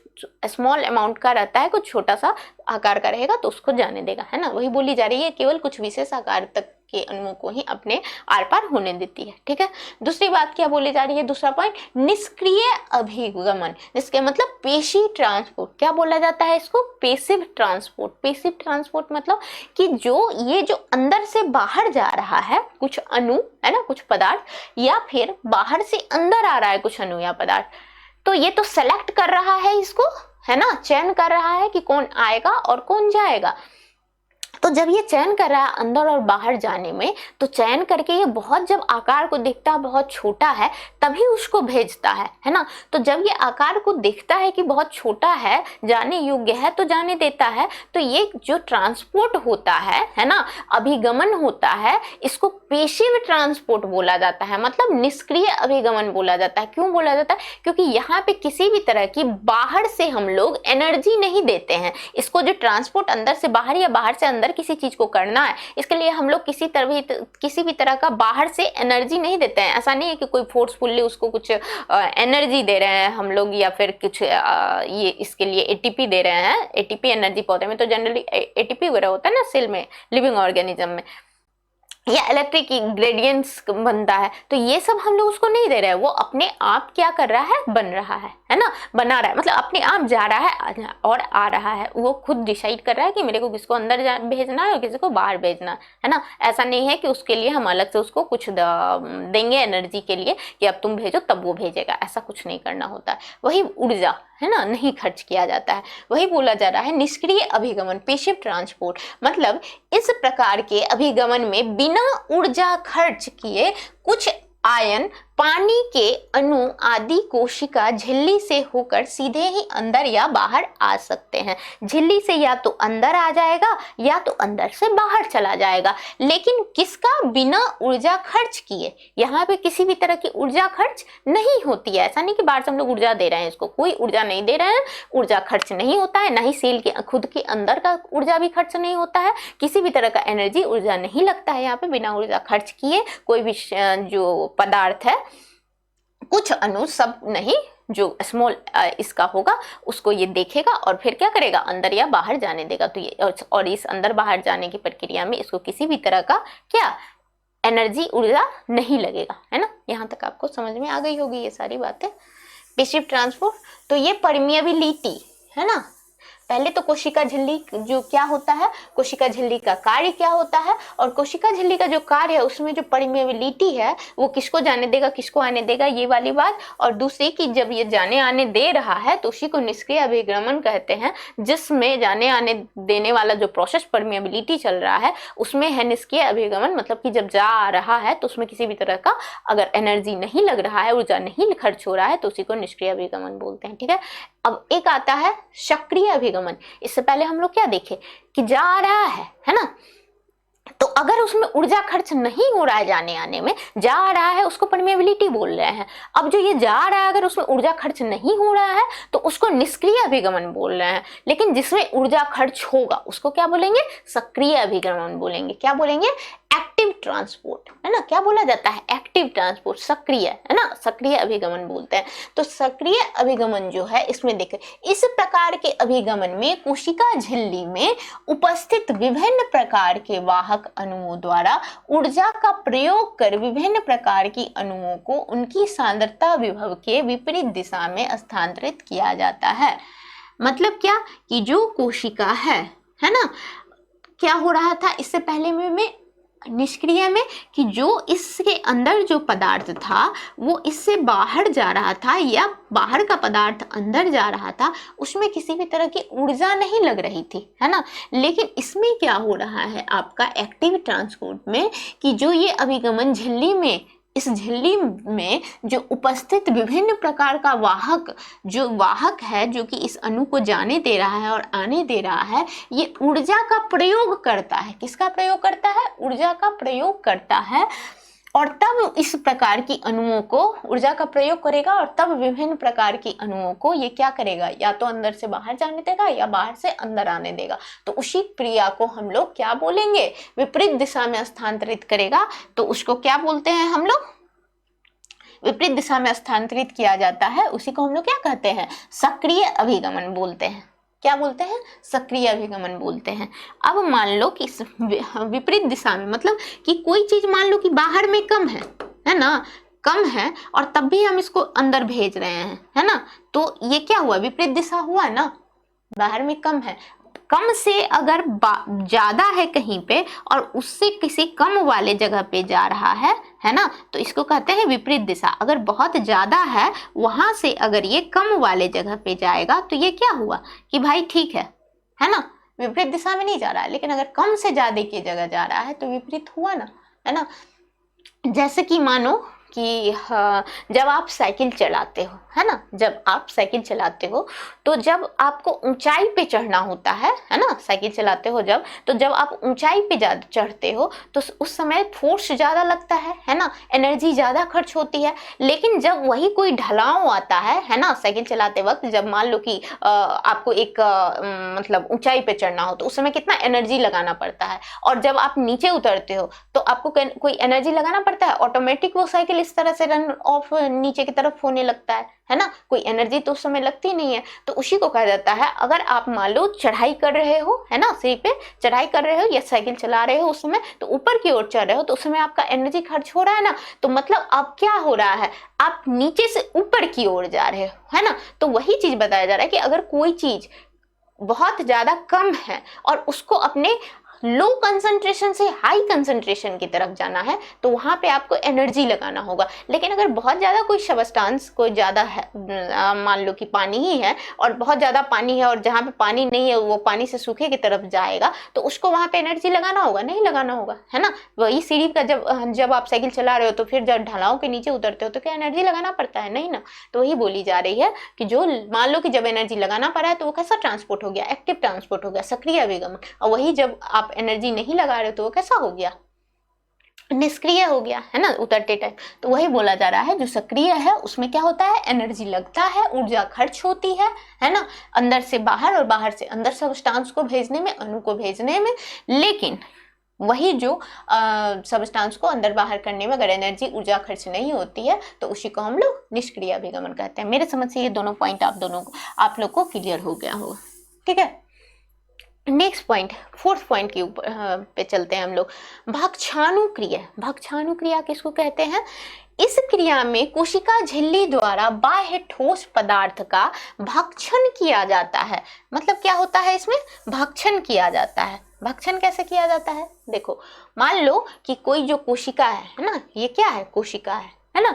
स्मॉल अमाउंट का रहता है, कुछ छोटा सा आकार का रहेगा तो उसको जाने देगा, है ना। वही बोली जा रही है, केवल कुछ विशेष आकार तक के अणुओं को ही अपने आर पार होने देती है, ठीक है। दूसरी बात क्या बोली जा रही है, दूसरा पॉइंट, निष्क्रिय अभिगमन, जिसके मतलब पेशी ट्रांसपोर्ट। क्या बोला जाता है इसको? Passive transport. पेसिव ट्रांसपोर्ट मतलब कि जो ये जो अंदर से बाहर जा रहा है कुछ अणु, है ना, कुछ पदार्थ, या फिर बाहर से अंदर आ रहा है कुछ अणु या पदार्थ, तो ये तो सेलेक्ट कर रहा है इसको, है ना, चयन कर रहा है कि कौन आएगा और कौन जाएगा। तो जब ये चयन कर रहा है अंदर और बाहर जाने में, तो चयन करके ये बहुत, जब आकार को देखता है बहुत छोटा है तभी उसको भेजता है ना। तो जब ये आकार को देखता है कि बहुत छोटा है, जाने योग्य है, तो जाने देता है। तो ये जो ट्रांसपोर्ट होता है ना, अभिगमन होता है, इसको पेशिव ट्रांसपोर्ट बोला जाता है, मतलब निष्क्रिय अभिगमन बोला जाता है। क्यों बोला जाता है? क्योंकि यहाँ पे किसी भी तरह की बाहर से हम लोग एनर्जी नहीं देते हैं। इसको जो ट्रांसपोर्ट अंदर से बाहर या बाहर से अंदर किसी चीज को करना है, इसके लिए हम लोग किसी भी तरह का बाहर से एनर्जी नहीं देते हैं। ऐसा नहीं है कि कोई फोर्सफुली उसको कुछ एनर्जी दे रहे हैं हम लोग, या फिर कुछ ये इसके लिए एटीपी दे रहे हैं। एटीपी एनर्जी पौधे में तो जनरली एटीपी वगैरह होता है ना, सेल में, लिविंग ऑर्गेनिज्म में, या इलेक्ट्रिक ग्रेडियंट्स बनता है, तो ये सब हम लोग उसको नहीं दे रहे हैं। वो अपने आप क्या कर रहा है? बन रहा है ना, बना रहा है, मतलब अपने आप जा रहा है और आ रहा है। वो खुद डिसाइड कर रहा है कि मेरे को किसको अंदर भेजना है और किसी को बाहर भेजना है ना। ऐसा नहीं है कि उसके लिए हम अलग से उसको कुछ देंगे एनर्जी के लिए कि अब तुम भेजो तब वो भेजेगा, ऐसा कुछ नहीं करना होता है। वही ऊर्जा, है ना, नहीं खर्च किया जाता है। वही बोला जा रहा है निष्क्रिय अभिगमन, पेसिव ट्रांसपोर्ट, मतलब इस प्रकार के अभिगमन में बिना ऊर्जा खर्च किए कुछ आयन पानी के अणु आदि कोशिका झिल्ली से होकर सीधे ही अंदर या बाहर आ सकते हैं। झिल्ली से या तो अंदर आ जाएगा या तो अंदर से बाहर चला जाएगा, लेकिन किसका? बिना ऊर्जा खर्च किए। यहाँ पे किसी भी तरह की ऊर्जा खर्च नहीं होती है। ऐसा नहीं कि बाहर से हम लोग ऊर्जा दे रहे हैं, इसको कोई ऊर्जा नहीं दे रहे हैं, ऊर्जा खर्च नहीं होता है, ना ही सेल के खुद के अंदर का ऊर्जा भी खर्च नहीं होता है, किसी भी तरह का एनर्जी ऊर्जा नहीं लगता है यहाँ पे। बिना ऊर्जा खर्च किए कोई भी जो पदार्थ है, कुछ अणु, सब नहीं, जो स्मॉल इसका होगा उसको ये देखेगा और फिर क्या करेगा? अंदर या बाहर जाने देगा। तो ये और इस अंदर बाहर जाने की प्रक्रिया में इसको किसी भी तरह का क्या एनर्जी, ऊर्जा नहीं लगेगा, है ना। यहाँ तक आपको समझ में आ गई होगी ये सारी बातें। पेसिव ट्रांसपोर्ट, तो ये परमिएबिलिटी, है ना। पहले तो कोशिका झिल्ली जो क्या होता है, कोशिका झिल्ली का कार्य क्या होता है, और कोशिका झिल्ली का जो कार्य है उसमें जो परमिएबिलिटी है वो किसको जाने देगा, किसको आने देगा, ये वाली बात। और दूसरी कि जब ये जाने आने दे रहा है तो उसी को निष्क्रिय अभिगमन कहते हैं, जिसमें जाने आने देने वाला जो प्रोसेस परमिएबिलिटी चल रहा है उसमें है निष्क्रिय अभिगमन। मतलब कि जब जा रहा है तो उसमें किसी भी तरह का अगर एनर्जी नहीं लग रहा है, ऊर्जा नहीं खर्च हो रहा है, तो उसी को निष्क्रिय अभिगमन बोलते हैं, ठीक है। अब एक आता है सक्रिय अभिगमन। इससे पहले हम लोग क्या देखे कि जा रहा है ना, तो अगर उसमें ऊर्जा खर्च नहीं हो रहा है, जाने आने में जा रहा है, उसको परमिएबिलिटी बोल रहे हैं। अब जो ये जा रहा है अगर उसमें ऊर्जा खर्च नहीं हो रहा है तो उसको निष्क्रिय अभिगमन बोल रहे हैं। लेकिन जिसमें ऊर्जा खर्च होगा उसको क्या बोलेंगे? सक्रिय अभिगमन बोलेंगे। क्या बोलेंगे? एक्टिव ट्रांसपोर्ट, है ना। क्या बोला जाता है? एक्टिव ट्रांसपोर्ट, सक्रिय, है ना, सक्रिय अभिगमन बोलते हैं। तो सक्रिय अभिगमन जो है इसमें देखें, इस प्रकार के अभिगमन में कोशिका झिल्ली में उपस्थित विभिन्न प्रकार के वाहक अणुओं द्वारा ऊर्जा का प्रयोग कर विभिन्न प्रकार की अणुओं को उनकी सांद्रता विभव के विपरीत दिशा में स्थानांतरित किया जाता है। मतलब क्या कि जो कोशिका है ना, क्या हो रहा था इससे पहले में निष्क्रिय में कि जो इसके अंदर जो पदार्थ था वो इससे बाहर जा रहा था या बाहर का पदार्थ अंदर जा रहा था, उसमें किसी भी तरह की ऊर्जा नहीं लग रही थी, है ना। लेकिन इसमें क्या हो रहा है आपका एक्टिव ट्रांसपोर्ट में कि जो ये अभिगमन झिल्ली में, इस झिल्ली में जो उपस्थित विभिन्न प्रकार का वाहक है जो कि इस अणु को जाने दे रहा है और आने दे रहा है, ये ऊर्जा का प्रयोग करता है। किसका प्रयोग करता है? ऊर्जा का प्रयोग करता है और तब इस प्रकार की अणुओं को ऊर्जा का प्रयोग करेगा और तब विभिन्न प्रकार की अणुओं को ये क्या करेगा, या तो अंदर से बाहर जाने देगा या बाहर से अंदर आने देगा। तो उसी क्रिया को हम लोग क्या बोलेंगे, विपरीत दिशा में स्थानांतरित करेगा, तो उसको क्या बोलते हैं हम लोग, विपरीत दिशा में स्थानांतरित किया जाता है, उसी को हम लोग क्या कहते हैं, सक्रिय अभिगमन बोलते हैं। क्या बोलते हैं, सक्रिय अभिगमन बोलते हैं। अब मान लो कि विपरीत दिशा में मतलब कि कोई चीज मान लो कि बाहर में कम है ना, कम है, और तब भी हम इसको अंदर भेज रहे हैं, है ना, तो ये क्या हुआ, विपरीत दिशा हुआ ना, बाहर में कम है, कम से अगर ज्यादा है कहीं पे और उससे किसी कम वाले जगह पे जा रहा है ना, तो इसको कहते हैं विपरीत दिशा। अगर बहुत ज्यादा है वहां से अगर ये कम वाले जगह पे जाएगा तो ये क्या हुआ कि भाई ठीक है ना, विपरीत दिशा में नहीं जा रहा है, लेकिन अगर कम से ज्यादा की जगह जा रहा है तो विपरीत हुआ ना, है ना। जैसे कि मानो कि जब आप साइकिल चलाते हो, है ना, जब आप साइकिल चलाते हो तो जब आपको ऊंचाई पे चढ़ना होता है ना, साइकिल चलाते हो जब, तो जब आप ऊंचाई पे चढ़ते हो तो उस समय फोर्स ज्यादा लगता है ना, एनर्जी ज्यादा खर्च होती है। लेकिन जब वही कोई ढलाव आता है ना, साइकिल चलाते वक्त जब मान लो कि आपको एक मतलब ऊंचाई पे चढ़ना हो तो उस समय कितना एनर्जी लगाना पड़ता है, और जब आप नीचे उतरते हो तो आपको कोई एनर्जी लगाना पड़ता है, ऑटोमेटिक वो साइकिल इस तरह से रन ऑफ नीचे की तरफ होने लगता है ना, कोई एनर्जी तो उस समय लगती नहीं है। तो उसी को कहा जाता है, अगर आप मान लो चढ़ाई कर रहे हो, है ना, सीढ़ी पे चढ़ाई कर रहे हो या साइकिल चला रहे हो उस समय, तो ऊपर की ओर चढ़ रहे हो तो उस समय आपका एनर्जी खर्च हो रहा है ना, तो मतलब अब क्या हो रहा है, आप नीचे से ऊपर की ओर जा रहे हो, है ना। तो वही चीज बताया जा रहा है कि अगर कोई चीज बहुत ज्यादा कम है और उसको अपने लो कंसंट्रेशन से हाई कंसंट्रेशन की तरफ जाना है तो वहां पे आपको एनर्जी लगाना होगा। लेकिन अगर बहुत ज्यादा कोई सब्सटेंस कोई ज्यादा है, मान लो कि पानी ही है और बहुत ज्यादा पानी है और जहां पे पानी नहीं है वो पानी से सूखे की तरफ जाएगा, तो उसको वहां पे एनर्जी लगाना होगा, नहीं लगाना होगा, है ना। वही सीढ़ी का जब आप साइकिल चला रहे हो तो फिर जब ढलाव के नीचे उतरते हो तो क्या एनर्जी लगाना पड़ता है, नहीं ना। तो वही बोली जा रही है कि जो मान लो कि जब एनर्जी लगाना पड़ा है तो वो कैसा ट्रांसपोर्ट हो गया, एक्टिव ट्रांसपोर्ट हो गया, सक्रिय अभिगमन। और वही जब आप एनर्जी नहीं लगा रहे हो तो वो कैसा हो गया, निष्क्रिय हो गया, है ना, उतरते टाइम। तो वही बोला जा रहा है, जो सक्रिय है उसमें क्या होता है, एनर्जी लगता है, ऊर्जा खर्च होती है ना, अंदर से बाहर और बाहर से अंदर सब्सटेंस को भेजने में, अणु को भेजने में। लेकिन वही जो सब्सटेंस को अंदर बाहर करने में अगर एनर्जी ऊर्जा खर्च नहीं होती है तो उसी को हम लोग निष्क्रिय अभिगमन कहते हैं। मेरे समझ से ये दोनों पॉइंट आप लोग को क्लियर हो गया होगा, ठीक है। नेक्स्ट पॉइंट, फोर्थ पॉइंट के ऊपर पे चलते हैं हम लोग, भक्षाणु क्रिया। भक्षाणु क्रिया किसको कहते हैं, इस क्रिया में कोशिका झिल्ली द्वारा बाह्य ठोस पदार्थ का भक्षण किया जाता है। मतलब क्या होता है इसमें, भक्षण किया जाता है। भक्षण कैसे किया जाता है, देखो मान लो कि कोई जो कोशिका है ना, ये क्या है, कोशिका है ना।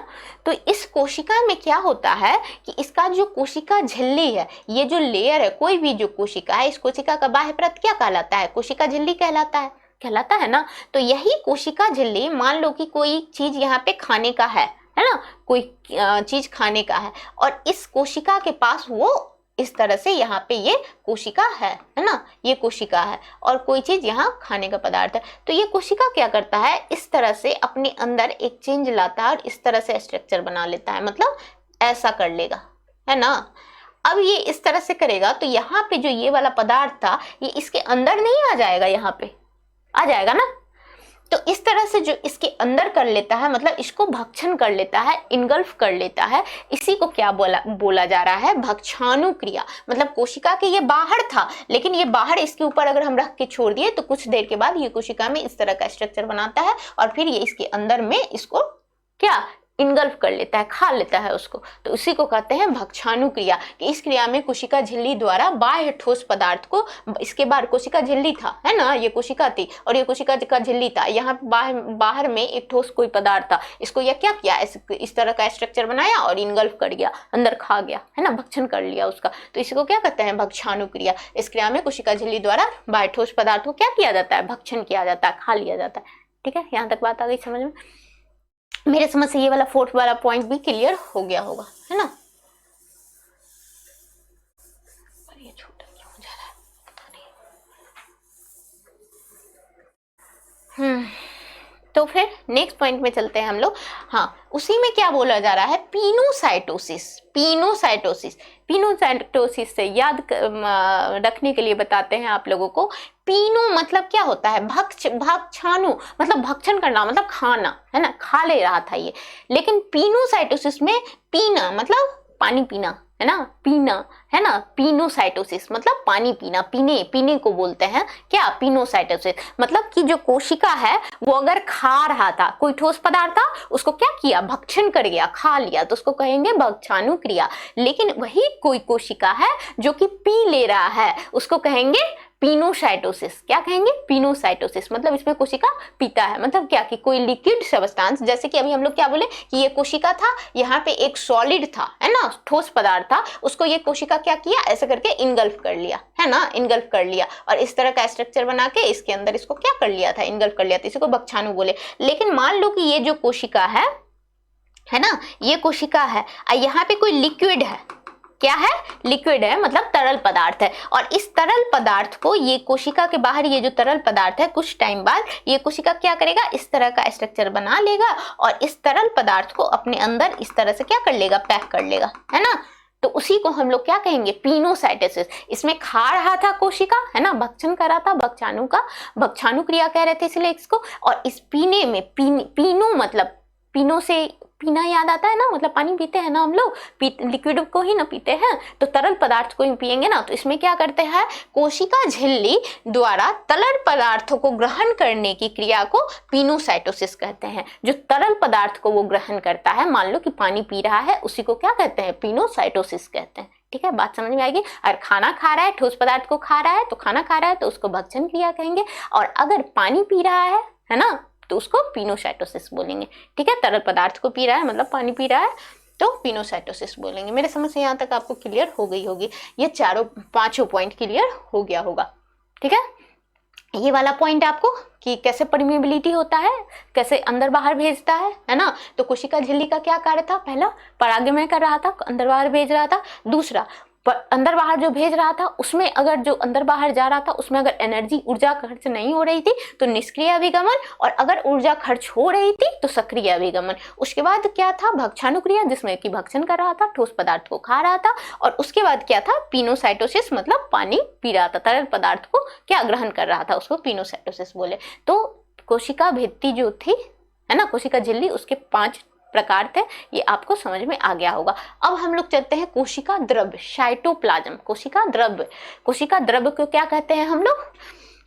तो इस कोशिका में क्या होता है कि इसका जो कोशिका झिल्ली है, ये जो लेयर है, कोई भी जो कोशिका है, इस कोशिका का बाह्य परत क्या कहलाता है, कोशिका झिल्ली कहलाता है ना। तो यही कोशिका झिल्ली, मान लो कि कोई चीज यहाँ पे खाने का है ना, कोई चीज खाने का है और इस कोशिका के पास वो इस तरह से यहाँ पे ये कोशिका है ना, ये कोशिका है और कोई चीज यहाँ खाने का पदार्थ है। तो ये कोशिका क्या करता है, इस तरह से अपने अंदर एक चेंज लाता है और इस तरह से स्ट्रक्चर बना लेता है, मतलब ऐसा कर लेगा, है ना। अब ये इस तरह से करेगा तो यहाँ पे जो ये वाला पदार्थ था ये इसके अंदर नहीं आ जाएगा, यहाँ पे आ जाएगा ना। तो इस तरह से जो इसके अंदर कर लेता है, मतलब इसको भक्षण कर लेता है, इनगल्फ कर लेता है, इसी को क्या बोला जा रहा है, भक्षाणु क्रिया। मतलब कोशिका के ये बाहर था, लेकिन ये बाहर इसके ऊपर अगर हम रख के छोड़ दिए तो कुछ देर के बाद ये कोशिका में इस तरह का स्ट्रक्चर बनाता है और फिर ये इसके अंदर में इसको क्या इनगल्फ कर लेता है, खा लेता है उसको। तो उसी को कहते हैं भक्षाणु क्रिया। कि इस क्रिया में कोशिका झिल्ली द्वारा बाह्य ठोस पदार्थ को, इसके बाहर कोशिका झिल्ली था, है ना, ये कोशिका थी और ये कोशिका का झिल्ली था, यहाँ बाहर में एक ठोस कोई पदार्थ था, इसको यह क्या किया, इस तरह का स्ट्रक्चर बनाया और इनगल्फ कर गया, अंदर खा गया, है ना, भक्षण कर लिया उसका। तो इसको क्या कहते हैं, भक्षाणु क्रिया। इस क्रिया में कोशिका झिल्ली द्वारा बाह्य ठोस पदार्थ को क्या किया जाता है, भक्षण किया जाता है, खा लिया जाता है। ठीक है, यहाँ तक बात आ गई समझ में। मेरे समझ से ये वाला फोर्थ वाला पॉइंट भी क्लियर हो गया होगा, है ना। पर ये छोटा क्यों हो जा रहा है, पता नहीं। तो फिर नेक्स्ट पॉइंट में चलते हैं हम लोग। हाँ, उसी में क्या बोला जा रहा है, पिनोसाइटोसिस। पिनोसाइटोसिस, पिनोसाइटोसिस से याद रखने के लिए बताते हैं आप लोगों को। पीनो मतलब क्या होता है, भक्षाणु मतलब भक्षण करना, मतलब खाना, है ना, खा ले रहा था ये। लेकिन पिनोसाइटोसिस में पीना मतलब पानी पीना, है ना, पीना, है ना, पिनोसाइटोसिस मतलब पानी पीना, पीने को बोलते हैं क्या, पिनोसाइटोसिस। मतलब कि जो कोशिका है वो अगर खा रहा था, कोई ठोस पदार्थ था, उसको क्या किया, भक्षण कर गया, खा लिया, तो उसको कहेंगे भक्षाणु क्रिया। लेकिन वही कोई कोशिका है जो कि पी ले रहा है, उसको कहेंगे पिनोसाइटोसिस। क्या कहेंगे, पिनोसाइटोसिस। मतलब इसमें कोशिका पीता है, मतलब क्या कि कोई लिक्विड सब्सटेंस, जैसे कि अभी हम लोग क्या बोले कि ये कोशिका था, यहाँ पे एक सॉलिड था, है ना, ठोस पदार्थ था, उसको ये कोशिका क्या किया, ऐसे करके इनगल्फ कर लिया, है ना, इनगल्फ कर लिया, और इस तरह का स्ट्रक्चर बना के इसके अंदर इसको क्या कर लिया था, इनगल्फ कर लिया था, इसी को भक्षाणु बोले। लेकिन मान लो कि ये जो कोशिका है ना, ये कोशिका है, यहाँ पे कोई लिक्विड है, क्या है, लिक्विड है, मतलब तरल पदार्थ है, और इस तरल पदार्थ को ये कोशिका के बाहर, ये जो तरल पदार्थ है, कुछ टाइम बाद ये कोशिका क्या करेगा, इस तरह का स्ट्रक्चर बना लेगा, और इस तरल पदार्थ को अपने अंदर इस तरह से क्या कर लेगा, पैक कर लेगा, है ना। तो उसी को हम लोग क्या कहेंगे, पिनोसाइटोसिस। इसमें खा रहा था कोशिका, है ना, भक्षण कर रहा था, भक्षाणु का, भक्षाणु क्रिया कह रहे थे इसलिए इसको। और इस पीने में पीनो मतलब पीनो से पीना याद आता है ना, मतलब पानी पीते हैं ना हम लोग, लिक्विड को ही ना पीते हैं, तो तरल पदार्थ को ही पिएंगे ना। तो इसमें क्या करते हैं, कोशिका झिल्ली द्वारा तरल पदार्थों को ग्रहण करने की क्रिया को पिनोसाइटोसिस कहते हैं। जो तरल पदार्थ को वो ग्रहण करता है, मान लो कि पानी पी रहा है, उसी को क्या कहते हैं, पिनोसाइटोसिस कहते हैं। ठीक है, बात समझ में आएगी। और खाना खा रहा है, ठोस पदार्थ को खा रहा है, तो खाना खा रहा है तो उसको भक्षण क्रिया कहेंगे। और अगर पानी पी रहा है ना, तो उसको पिनोसाइटोसिस बोलेंगे। ठीक है, तरल पदार्थ को पी रहा है मतलब पानी पी रहा है, तो पिनोसाइटोसिस बोलेंगे। मेरे समझ से यहाँ तक आपको क्लियर हो गई होगी, ये पांचों पॉइंट क्लियर हो गया होगा। ठीक है, ये वाला पॉइंट आपको कि कैसे परमिएबिलिटी होता है, कैसे अंदर बाहर भेजता है ना। तो कोशिका झिल्ली का क्या कार्य था, पहला परागमय कर रहा था, अंदर बाहर भेज रहा था। दूसरा, अंदर बाहर जो भेज रहा था उसमें अगर जो अंदर बाहर जा रहा था उसमें अगर एनर्जी, ऊर्जा खर्च नहीं हो रही थी तो निष्क्रिय अभिगमन, और अगर ऊर्जा खर्च हो रही थी तो सक्रिय अभिगमन। उसके बाद क्या था, भक्षाणु क्रिया, जिसमें कि भक्षण कर रहा था, ठोस पदार्थ को खा रहा था। और उसके बाद क्या था, पिनोसाइटोसिस, मतलब पानी पी रहा था, तरल पदार्थ को क्या ग्रहण कर रहा था, उसको पिनोसाइटोसिस बोले। तो कोशिका भित्ति जो थी, है ना, कोशिका झिल्ली, उसके 5 प्रकार थे, ये आपको समझ में आ गया होगा। अब हम लोग चलते हैं कोशिका द्रव्य, साइटोप्लाज्म। कोशिका द्रव्य को क्या कहते हैं हम लोग,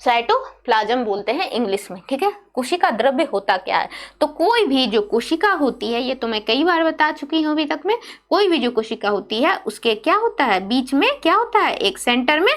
साइटोप्लाज्म बोलते हैं इंग्लिश में। ठीक है, कोशिका द्रव्य होता क्या है, तो कोई भी जो कोशिका होती है, ये तो मैं कई बार बता चुकी हूँ अभी तक में, कोई भी जो कोशिका होती है उसके क्या होता है, बीच में क्या होता है, एक सेंटर में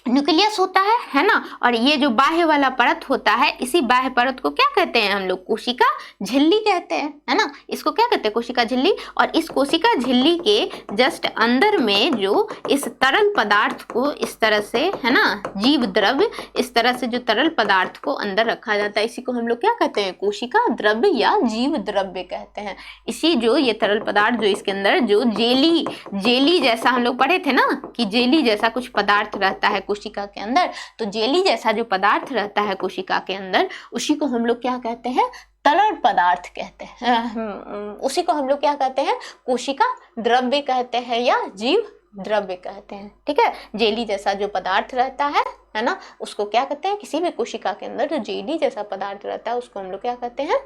न्यूक्लियस होता है ना। और ये जो बाह्य वाला परत होता है, इसी बाह्य परत को क्या कहते हैं हम लोग, कोशिका झिल्ली कहते हैं, है ना। इसको क्या कहते हैं, कोशिका झिल्ली। और इस कोशिका झिल्ली के जस्ट अंदर में जो इस तरल पदार्थ को इस तरह से, है ना, जीव द्रव्य, इस तरह से जो तरल पदार्थ को अंदर रखा जाता है, इसी को हम लोग क्या कहते हैं, कोशिका द्रव्य या जीव द्रव्य कहते हैं। इसी जो ये तरल पदार्थ जो इसके अंदर जो जेली जैसा हम लोग पढ़े थे ना, कि जेली जैसा कुछ पदार्थ रहता है कोशिका के अंदर, तो जेली जैसा जो पदार्थ रहता है कोशिका के अंदर, उसी को हम लोग क्या कहते हैं, तरल पदार्थ कहते हैं। उसी को हम लोग क्या कहते हैं, कोशिका द्रव्य कहते हैं या जीव द्रव्य कहते हैं। ठीक है, जेली जैसा जो पदार्थ रहता है ना, उसको क्या कहते हैं, किसी भी कोशिका के अंदर जो जेली जैसा पदार्थ रहता है उसको हम लोग क्या कहते हैं,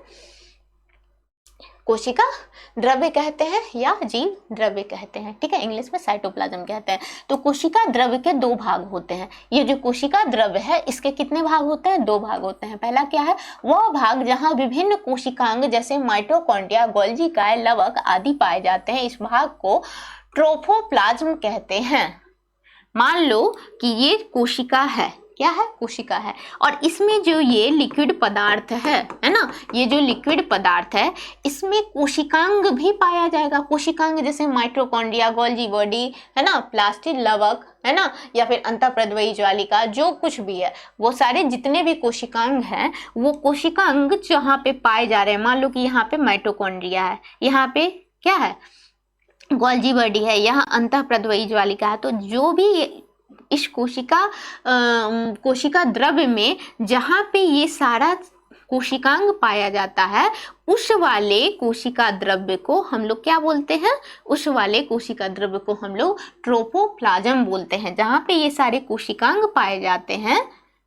कोशिका द्रव्य कहते हैं या जीव द्रव्य कहते हैं। ठीक है, इंग्लिश में साइटोप्लाज्म कहते हैं। तो कोशिका द्रव्य के 2 भाग होते हैं। ये जो कोशिका द्रव्य है, इसके कितने भाग होते हैं, 2 भाग होते हैं। पहला क्या है, वह भाग जहां विभिन्न कोशिकांग जैसे माइटोकॉन्ड्रिया, गोल्गी काय, लवक आदि पाए जाते हैं, इस भाग को ट्रोफोप्लाज्म कहते हैं। मान लो कि ये कोशिका है, क्या है, कोशिका है, और इसमें जो ये लिक्विड पदार्थ है ना, ये जो लिक्विड पदार्थ है, इसमें कोशिकांग भी पाया जाएगा। कोशिकांग जैसे माइटोकॉन्ड्रिया, गोल्गी बॉडी, है ना, प्लास्टिड, लवक, है ना, या फिर अंतःप्रद्रव्यी ज्वालिका, जो कुछ भी है, वो सारे जितने भी कोशिकांग हैं, वो कोशिकांग जहाँ पे पाए जा रहे हैं, मान लो कि यहाँ पे माइटोकॉन्ड्रिया है, यहाँ पे क्या है, गोल्गी बॉडी है, यहाँ अंतःप्रद्रव्यी ज्वालिका है, तो जो भी इस कोशिका द्रव्य में जहाँ पे ये सारा कोशिकांग पाया जाता है, उस वाले कोशिका द्रव्य को हम लोग क्या बोलते हैं, उस वाले कोशिका द्रव्य को हम लोग ट्रोपोप्लाज्म बोलते हैं। जहाँ पे ये सारे कोशिकांग पाए जाते हैं,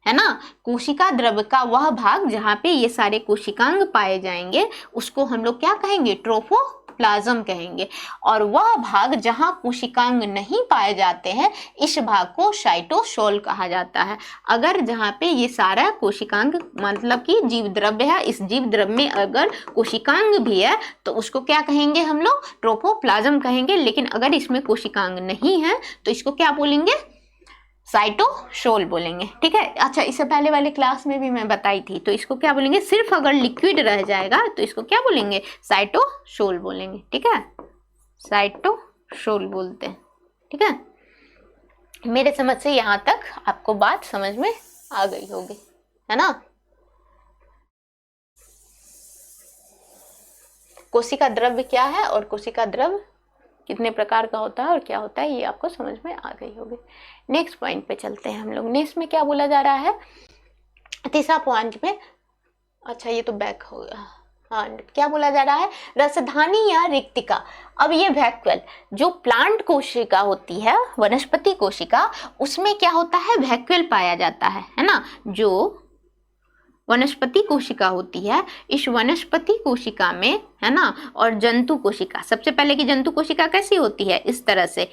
है ना, कोशिका द्रव्य का वह भाग जहाँ पे ये सारे कोशिकांग पाए जाएंगे उसको हम लोग क्या कहेंगे, ट्रोपोप्लाज्म कहेंगे। और वह भाग जहाँ कोशिकांग नहीं पाए जाते हैं इस भाग को साइटोसोल कहा जाता है। अगर जहाँ पे ये सारा कोशिकांग मतलब कि जीव द्रव्य है, इस जीव द्रव्य में अगर कोशिकांग भी है तो उसको क्या कहेंगे हम लोग, ट्रोपोप्लाज्म कहेंगे। लेकिन अगर इसमें कोशिकांग नहीं है तो इसको क्या बोलेंगे, साइटोसोल बोलेंगे। ठीक है, अच्छा इससे पहले वाले क्लास में भी मैं बताई थी, तो इसको क्या बोलेंगे, सिर्फ अगर लिक्विड रह जाएगा तो इसको क्या बोलेंगे, साइटोसोल बोलेंगे। ठीक है, साइटोसोल बोलते हैं। ठीक है, मेरे समझ से यहाँ तक आपको बात समझ में आ गई होगी, है ना। कोशिका द्रव्य क्या है और कोशिका द्रव्य कितने प्रकार का होता है और क्या होता है ये आपको समझ में आ गई होगी। नेक्स्ट पॉइंट पे चलते हैं हम लोग। नेक्स्ट में क्या बोला जा रहा है, तीसरा पॉइंट में, अच्छा ये तो बैक हो गया, हाँ क्या बोला जा रहा है, रसधानी या रिक्तिका। अब ये वैक्यूल जो प्लांट कोशिका होती है, वनस्पति कोशिका, उसमें क्या होता है, वैक्यूल पाया जाता है ना। जो वनस्पति कोशिका होती है, इस वनस्पति कोशिका में, है ना, और जंतु कोशिका, सबसे पहले की जंतु कोशिका कैसी होती है, इस तरह से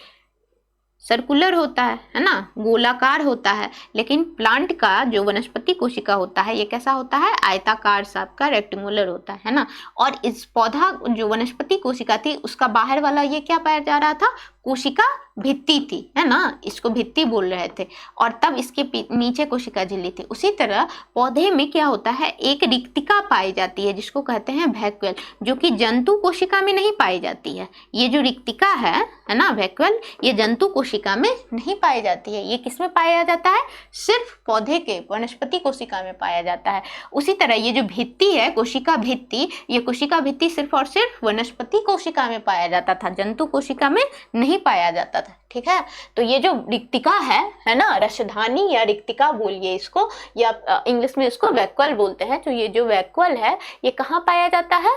सर्कुलर होता है ना, गोलाकार होता है। लेकिन प्लांट का जो वनस्पति कोशिका होता है ये कैसा होता है, आयताकार साप का, रेक्टेंगुलर होता है ना। और इस पौधा जो वनस्पति कोशिका थी उसका बाहर वाला ये क्या पाया जा रहा था, कोशिका भित्ति थी, है ना, इसको भित्ति बोल रहे थे। और तब इसके नीचे कोशिका झिल्ली थी। उसी तरह पौधे में क्या होता है, एक रिक्तिका पाई जाती है जिसको कहते हैं वैक्यूल, जो कि जंतु कोशिका में नहीं पाई जाती है। ये जो रिक्तिका है ना, वैक्यूल, ये जंतु कोशिका में नहीं पाई जाती है। ये किस में पाया जाता है, सिर्फ पौधे के वनस्पति कोशिका में पाया जाता है। उसी तरह ये जो भित्ति है, कोशिका भित्ति, ये कोशिका भित्ति सिर्फ और सिर्फ वनस्पति कोशिका में पाया जाता था, जंतु कोशिका में नहीं पाया जाता था। ठीक है, तो ये जो रिक्तिका है ना, रसधानी या रिक्तिका बोलिए इसको, या इंग्लिश में इसको वैक्यूल बोलते हैं। तो ये जो वैक्यूल है ये कहाँ पाया जाता है,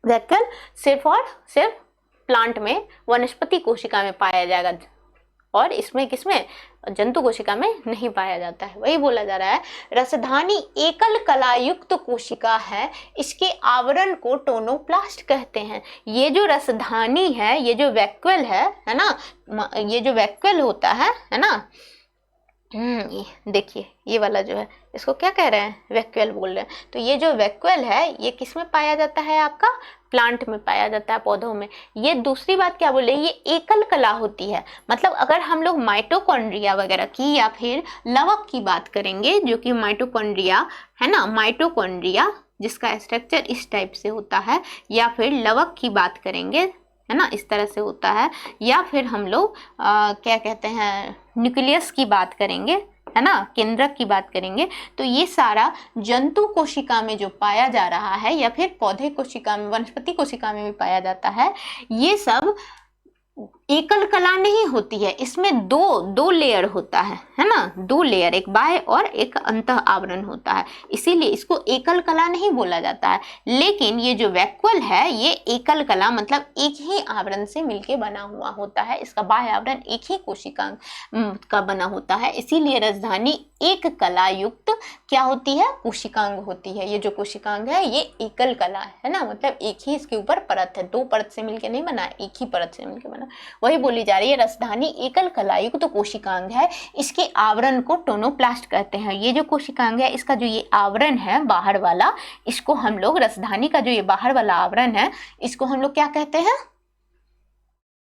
वैक्यूल सिर्फ और सिर्फ प्लांट में, वनस्पति कोशिका में पाया जाएगा, और इसमें किसमें, जंतु कोशिका में नहीं पाया जाता है। वही बोला जा रहा है, रसधानी एकल कला युक्त कोशिका है, इसके आवरण को टोनोप्लास्ट कहते हैं। ये जो रसधानी है, ये जो वैक्यूल है ना, ये जो वैक्यूल होता है ना, देखिए ये वाला जो है इसको क्या कह रहे हैं, वैक्यूल बोल रहे हैं। तो ये जो वैक्यूल है ये किस में पाया जाता है, आपका प्लांट में पाया जाता है, पौधों में। ये दूसरी बात क्या बोले, ये एकल कला होती है। मतलब अगर हम लोग माइटोकॉन्ड्रिया वगैरह की या फिर लवक की बात करेंगे, जो कि माइटोकॉन्ड्रिया है ना, माइटोकॉन्ड्रिया जिसका स्ट्रक्चर इस टाइप से होता है, या फिर लवक की बात करेंगे, है ना, इस तरह से होता है, या फिर हम लोग क्या कहते हैं, न्यूक्लियस की बात करेंगे, है ना, केंद्रक की बात करेंगे, तो ये सारा जंतु कोशिका में जो पाया जा रहा है या फिर पौधे कोशिका में, वनस्पति कोशिका में भी पाया जाता है, ये सब एकल कला नहीं होती है। इसमें दो लेयर होता है ना, दो लेयर, एक बाह्य और एक अंतः आवरण होता है, इसीलिए इसको एकल कला नहीं बोला जाता है। लेकिन ये जो वैक्यूल है ये एकल कला मतलब एक ही आवरण से मिलके बना हुआ होता है, इसका बाह्य आवरण एक ही कोशिकांग का बना होता है, इसीलिए राजधानी एक कला युक्त क्या होती है, कोशिकांग होती है। ये जो कोशिकांग है ये एकल कला है ना, मतलब एक ही इसके ऊपर परत है, दो परत से मिलके नहीं बना, एक ही परत से मिलके बना, वही बोली जा रही है। रसधानी एकल कलायुक्त तो कोशिकांग है, इसके आवरण को टोनोप्लास्ट कहते हैं। ये जो कोशिकांग है इसका जो ये आवरण है बाहर वाला, इसको हम लोग, रसधानी का जो ये बाहर वाला आवरण है इसको हम लोग क्या कहते हैं,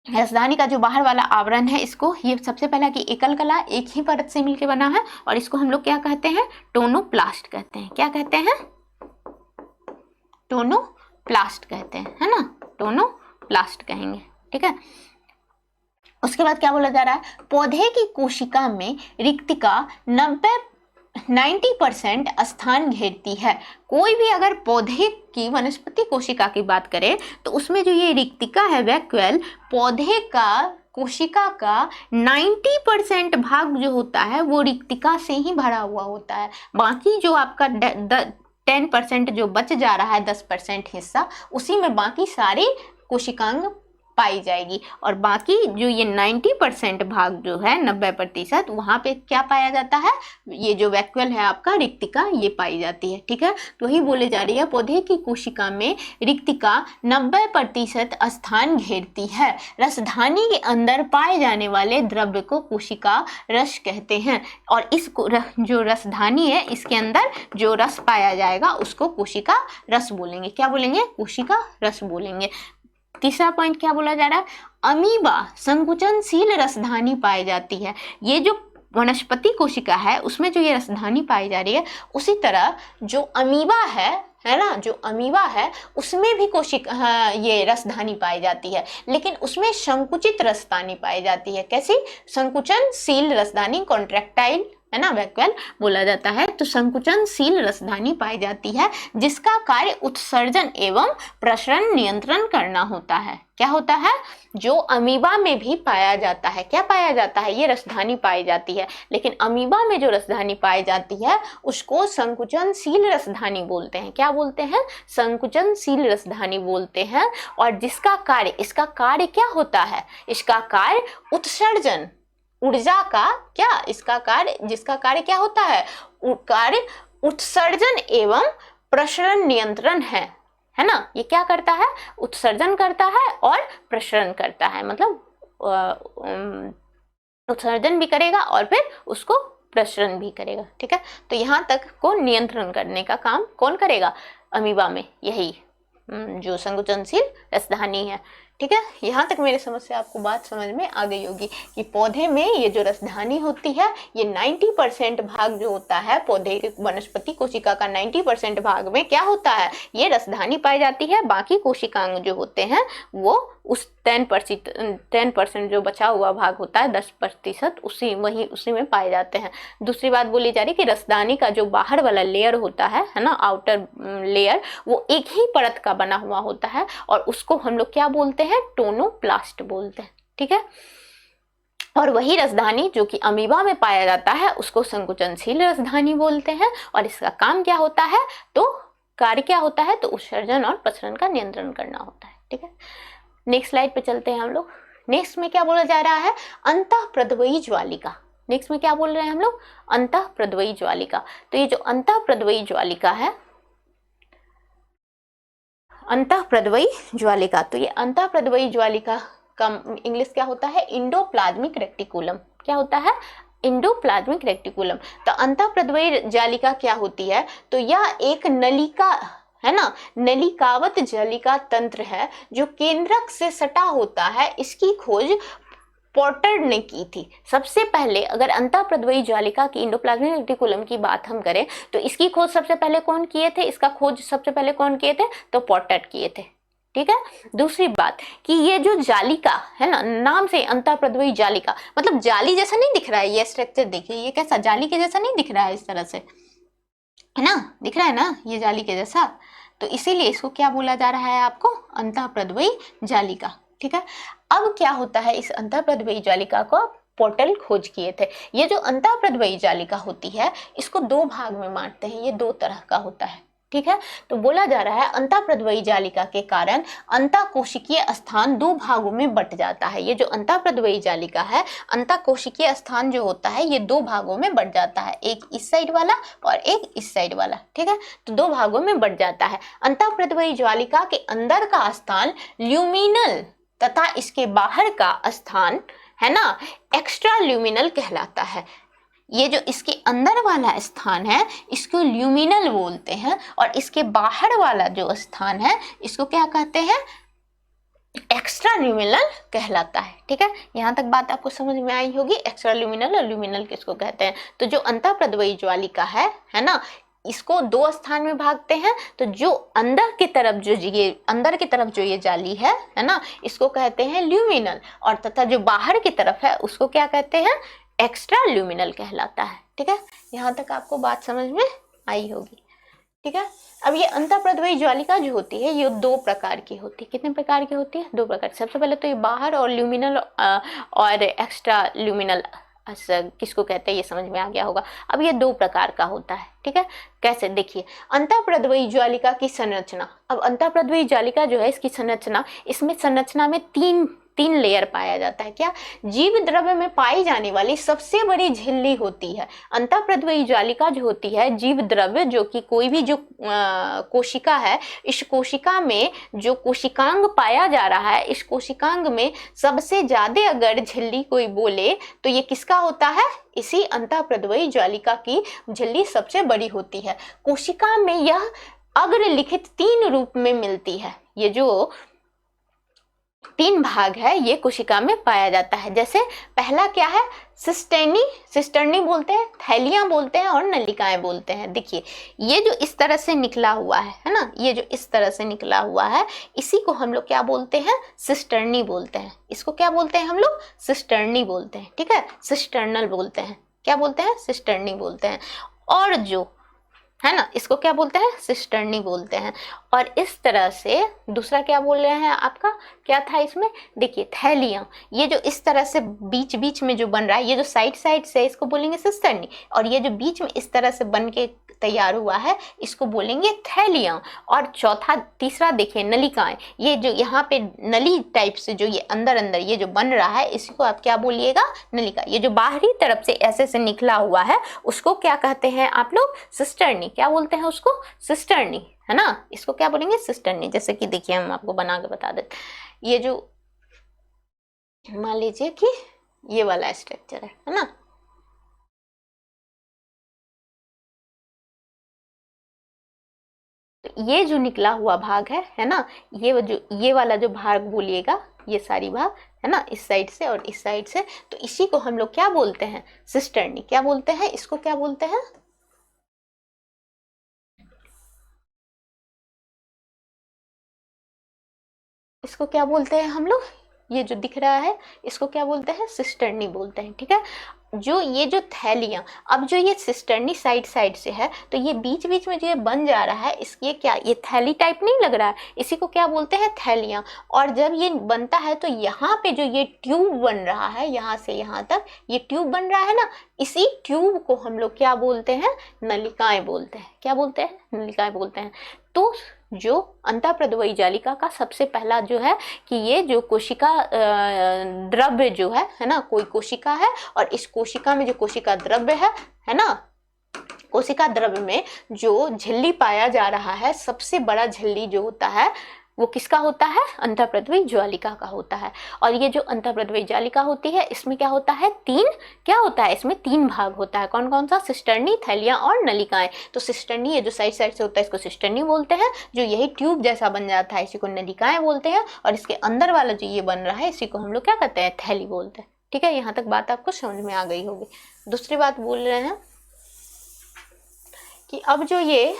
रसधानी का जो बाहर वाला आवरण है इसको, ये सबसे पहला कि एकल कला एक ही परत से मिलके बना है, और इसको हम लोग क्या कहते हैं, टोनोप्लास्ट कहते हैं। क्या कहते हैं, टोनोप्लास्ट कहते हैं, है ना, टोनोप्लास्ट कहेंगे। ठीक है, उसके बाद क्या बोला जा रहा है, पौधे की कोशिका में रिक्तिका 90% स्थान घेरती है। कोई भी अगर पौधे की, वनस्पति कोशिका की बात करें तो उसमें जो ये रिक्तिका है, वैक्यूल, पौधे का कोशिका का 90% भाग जो होता है वो रिक्तिका से ही भरा हुआ होता है। बाकी जो आपका 10% जो बच जा रहा है, 10% हिस्सा, उसी में बाकी सारी कोशिकांग पाई जाएगी। और बाकी जो ये 90% भाग जो है, 90%, वहां पे क्या पाया जाता है, ये जो वैक्यूल है आपका, रिक्तिका, ये पाई जाती है। ठीक है, तो वही बोले जा रही है, पौधे की कोशिका में रिक्तिका 90% स्थान घेरती है। रसधानी के अंदर पाए जाने वाले द्रव्य को कोशिका रस कहते हैं। और इस जो रसधानी है, इसके अंदर जो रस पाया जाएगा उसको कोशिका रस बोलेंगे। क्या बोलेंगे? कोशिका रस बोलेंगे। तीसरा पॉइंट क्या बोला जा रहा है? अमीबा संकुचनशील रसधानी पाई जाती है। ये जो वनस्पति कोशिका है उसमें जो ये रसधानी पाई जा रही है, उसी तरह जो अमीबा है ना, जो अमीबा है उसमें भी कोशिका ये रसधानी पाई जाती है, लेकिन उसमें संकुचित रसधानी पाई जाती है। कैसी? संकुचनशील रसधानी, कॉन्ट्रैक्टाइल, है ना, वैक्यूल बोला जाता है। तो संकुचनशील रसधानी पाई जाती है जिसका कार्य उत्सर्जन एवं प्रसरण नियंत्रण करना होता है। क्या होता है? जो अमीबा में भी पाया जाता है। क्या पाया जाता है? ये रसधानी पाई जाती है, लेकिन अमीबा में जो रसधानी पाई जाती है उसको संकुचनशील रसधानी बोलते हैं। क्या बोलते हैं? संकुचनशील रसधानी बोलते हैं। और जिसका कार्य, इसका कार्य क्या होता है? इसका कार्य उत्सर्जन, ऊर्जा का क्या, इसका कार्य, जिसका कार्य क्या होता है? कार्य उत्सर्जन एवं प्रसरण नियंत्रण है ना। ये क्या करता है? उत्सर्जन करता है और प्रसरण करता है, मतलब उत्सर्जन भी करेगा और फिर उसको प्रसरण भी करेगा। ठीक है, तो यहाँ तक को नियंत्रण करने का काम कौन करेगा? अमीबा में यही जो संकुचनशील रसधानी है। ठीक है, यहाँ तक मेरे समझ से आपको बात समझ में आ गई होगी कि पौधे में ये जो रसधानी होती है, ये 90% भाग जो होता है, पौधे वनस्पति कोशिका का 90% भाग में क्या होता है? ये रसधानी पाई जाती है। बाकी कोशिकांग जो होते हैं वो उस 10% जो बचा हुआ भाग होता है, 10%, उसी में पाए जाते हैं। दूसरी बात बोली जा रही है कि रसदानी का जो बाहर वाला लेयर होता है ना, आउटर लेयर, वो एक ही परत का बना हुआ होता है और उसको हम लोग क्या बोलते हैं? टोनोप्लास्ट बोलते हैं। ठीक है, और वही रसधानी जो कि अमीबा में पाया जाता है उसको संकुचनशील रसधानी बोलते हैं। और इसका काम क्या होता है? तो कार्य क्या होता है? तो उत्सर्जन और प्रसरण का नियंत्रण करना होता है। ठीक है, नेक्स्ट स्लाइड पे चलते हैं हम लोग। नेक्स्ट में क्या बोला जा रहा है? अंतःप्रद्रवयी ज्वालिका। नेक्स्ट में क्या बोल रहे हैं हम लोग? अंतःप्रद्रवयी ज्वालिका। तो ये जो अंतःप्रद्रवयी ज्वालिका है, अंतःप्रद्रवयी ज्वालिका, तो ये अंतःप्रद्रवयी ज्वालिका का इंग्लिश क्या होता है? Endoplasmic reticulum. क्या होता है? Endoplasmic reticulum. तो अंतःप्रद्रवयी ज्वालिका क्या होती है? तो यह एक नलिका है ना, नलिकावत ज्वालिका तंत्र है जो केंद्रक से सटा होता है। इसकी खोज पोर्टर ने की थी। सबसे पहले अगर अंतःप्रद्रवयी ज्वालिका की, इंडोप्लाज्मिक रेटिकुलम की बात हम करें तो इसकी खोज सबसे पहले कौन किए थे? इसका खोज सबसे पहले कौन किए थे? तो पोर्टर किए थे। ठीक है, दूसरी बात कि ये जो जालिका है ना, नाम से अंतःप्रद्रवयी जालिका, मतलब जाली जैसा नहीं दिख रहा है ये स्ट्रक्चर, देखिए ये कैसा जाली के जैसा नहीं दिख रहा है, इस तरह से, है ना, दिख रहा है ना ये जाली के जैसा। तो इसीलिए इसको क्या बोला जा रहा है आपको? अंतःप्रद्रवयी जालिका। ठीक है, अब क्या होता है? इस अंतःप्रद्रवयी जालिका को पोर्टल खोज किए थे। ये जो अंतःप्रद्रवयी जालिका होती है इसको दो भाग में बांटते हैं, ये दो तरह का होता है। ठीक है, तो बोला जा रहा है अंतःप्रद्रवयी जालिका के कारण अंतःकोशिकीय स्थान दो भागों में बट जाता है। ये जो अंतःप्रद्रवयी जालिका है, अंतःकोशिकीय स्थान जो होता है ये दो भागों में बट जाता है, एक इस साइड वाला और एक इस साइड वाला। ठीक है, तो दो भागों में बट जाता है। अंतःप्रद्रवयी ज्वालिका के अंदर का स्थान ल्यूमिनल तथा इसके बाहर का स्थान है ना, एक्स्ट्रा ल्यूमिनल कहलाता है। ये जो इसके अंदर वाला स्थान है इसको ल्यूमिनल बोलते हैं और इसके बाहर वाला जो स्थान है इसको क्या कहते हैं? एक्स्ट्रा ल्यूमिनल कहलाता है। ठीक है, यहाँ तक बात आपको समझ में आई होगी, एक्स्ट्रा ल्यूमिनल और ल्यूमिनल किसको कहते हैं। तो जो अंतःप्रद्रवयी ज्वालिका है ना, इसको दो स्थान में भागते हैं। तो जो अंदर की तरफ जो ये जाली है ना, इसको कहते हैं ल्यूमिनल, और तथा जो बाहर की तरफ है उसको क्या कहते हैं? एक्स्ट्रा ल्यूमिनल कहलाता है। ठीक है, यहाँ तक आपको बात समझ में आई होगी। ठीक है। अब ये अंतःप्रद्रवी ज्वालिका जो होती है ये 2 प्रकार की होती है। कितने प्रकार की होती है? 2 प्रकार। सबसे पहले तो ये बाहर और ल्यूमिनल और एक्स्ट्रा ल्यूमिनल किसको कहते हैं ये समझ में आ गया होगा। अब ये 2 प्रकार का होता है, ठीक है। कैसे? देखिए, अंतःप्रद्रवी ज्वालिका की संरचना। अब अंतःप्रद्रवी ज्वालिका जो है इसकी संरचना, इसमें संरचना में तीन लेयर पाया जाता है। क्या? जीव द्रव्य में पाई जाने वाली सबसे बड़ी झिल्ली होती है। अंतःप्रद्रवी ज्वालिका जो होती है जीव द्रव्य, जो कि कोई भी जो कोशिका है, इस कोशिका में जो कोशिकांग पाया जा रहा है, इस कोशिकांग में सबसे ज्यादा अगर झिल्ली कोई बोले तो ये किसका होता है? इसी अंतःप्रद्रवी ज्वालिका की झिल्ली सबसे बड़ी होती है। कोशिका में यह अग्रलिखित 3 रूप में मिलती है। ये जो 3 भाग है ये कोशिका में पाया जाता है। जैसे पहला क्या है? सिस्टर्नी बोलते हैं, थैलियां बोलते हैं और नलिकाएं बोलते हैं। देखिए, ये जो इस तरह से निकला हुआ है ना, ये जो इस तरह से निकला हुआ है, इसी को हम लोग क्या बोलते हैं? सिस्टर्नी बोलते हैं। इसको क्या बोलते हैं हम लोग? सिस्टर्नी बोलते हैं, ठीक है। सिस्टर्नल बोलते हैं। क्या बोलते हैं? सिस्टर्नी बोलते हैं। और जो है ना, इसको क्या बोलते हैं? सिस्टर्नी बोलते हैं। और इस तरह से दूसरा क्या बोल रहे हैं आपका? क्या था इसमें? देखिए, थैलियां, ये जो इस तरह से बीच बीच में जो बन रहा है, ये जो साइड से इसको बोलेंगे सिस्टर्नी, और ये जो बीच में इस तरह से बन के तैयार हुआ है इसको बोलेंगे थैलियां। और तीसरा देखिए, नलिकाएं, ये जो यहाँ पे नली टाइप से जो ये अंदर ये जो बन रहा है, इसको आप क्या बोलिएगा? नलिका। ये जो बाहरी तरफ से ऐसे से निकला हुआ है उसको क्या कहते हैं आप लोग? सिस्टर्नी। क्या बोलते हैं उसको? सिस्टर्नी, है ना। इसको क्या बोलेंगे? सिस्टर्नी। जैसे कि देखिए, हम आपको बना के बता देते, ये जो मान लीजिए कि ये वाला स्ट्रक्चर है ना, तो ये जो निकला हुआ भाग है ना, ये वाला जो भाग बोलिएगा, ये सारी भाग है ना, इस साइड से और इस साइड से, तो इसी को हम लोग क्या बोलते हैं? सिस्टर्नी। क्या बोलते हैं इसको? क्या बोलते हैं? इसको क्या बोलते हैं हम लोग? ये जो दिख रहा है इसको क्या बोलते हैं? सिस्टर्नी बोलते हैं, ठीक है। जो ये जो थैलियां, अब जो ये सिस्टर्नी साइड से है, तो ये बीच बीच में जो ये बन जा रहा है, इसके क्या, ये थैली टाइप नहीं लग रहा है, इसी को क्या बोलते हैं? थैलियां। और जब ये बनता है तो यहाँ पे जो ये ट्यूब बन रहा है, यहाँ से यहाँ तक ये ट्यूब बन रहा है ना, इसी ट्यूब को हम लोग क्या बोलते हैं? नलिकाएं बोलते हैं। क्या बोलते हैं? नलिकाएं बोलते हैं। तो जो अंतःप्रद्रवी जालिका का सबसे पहला जो है कि ये जो कोशिका द्रव्य जो है ना, कोई कोशिका है और इस कोशिका में जो कोशिका द्रव्य है ना, कोशिका द्रव्य में जो झिल्ली पाया जा रहा है, सबसे बड़ा झिल्ली जो होता है वो किसका होता है? अंतःप्रद्रवी ज्वालिका का होता है। और ये जो अंतःप्रद्रवी ज्वालिका होती है इसमें क्या होता है? क्या होता है इसमें? 3 भाग होता है। कौन कौन सा? सिस्टर्नी, थैलियां और नलिकाएं। तो सिस्टर्नी, ये जो साइड से होता है इसको सिस्टर्नी बोलते हैं। जो यही ट्यूब जैसा बन जाता है इसी को नलिकाएं बोलते हैं। और इसके अंदर वाला जो ये बन रहा है इसी को हम लोग क्या कहते हैं? थैली बोलते हैं, ठीक है। यहाँ तक बात आपको समझ में आ गई होगी। दूसरी बात बोल रहे हैं कि अब जो ये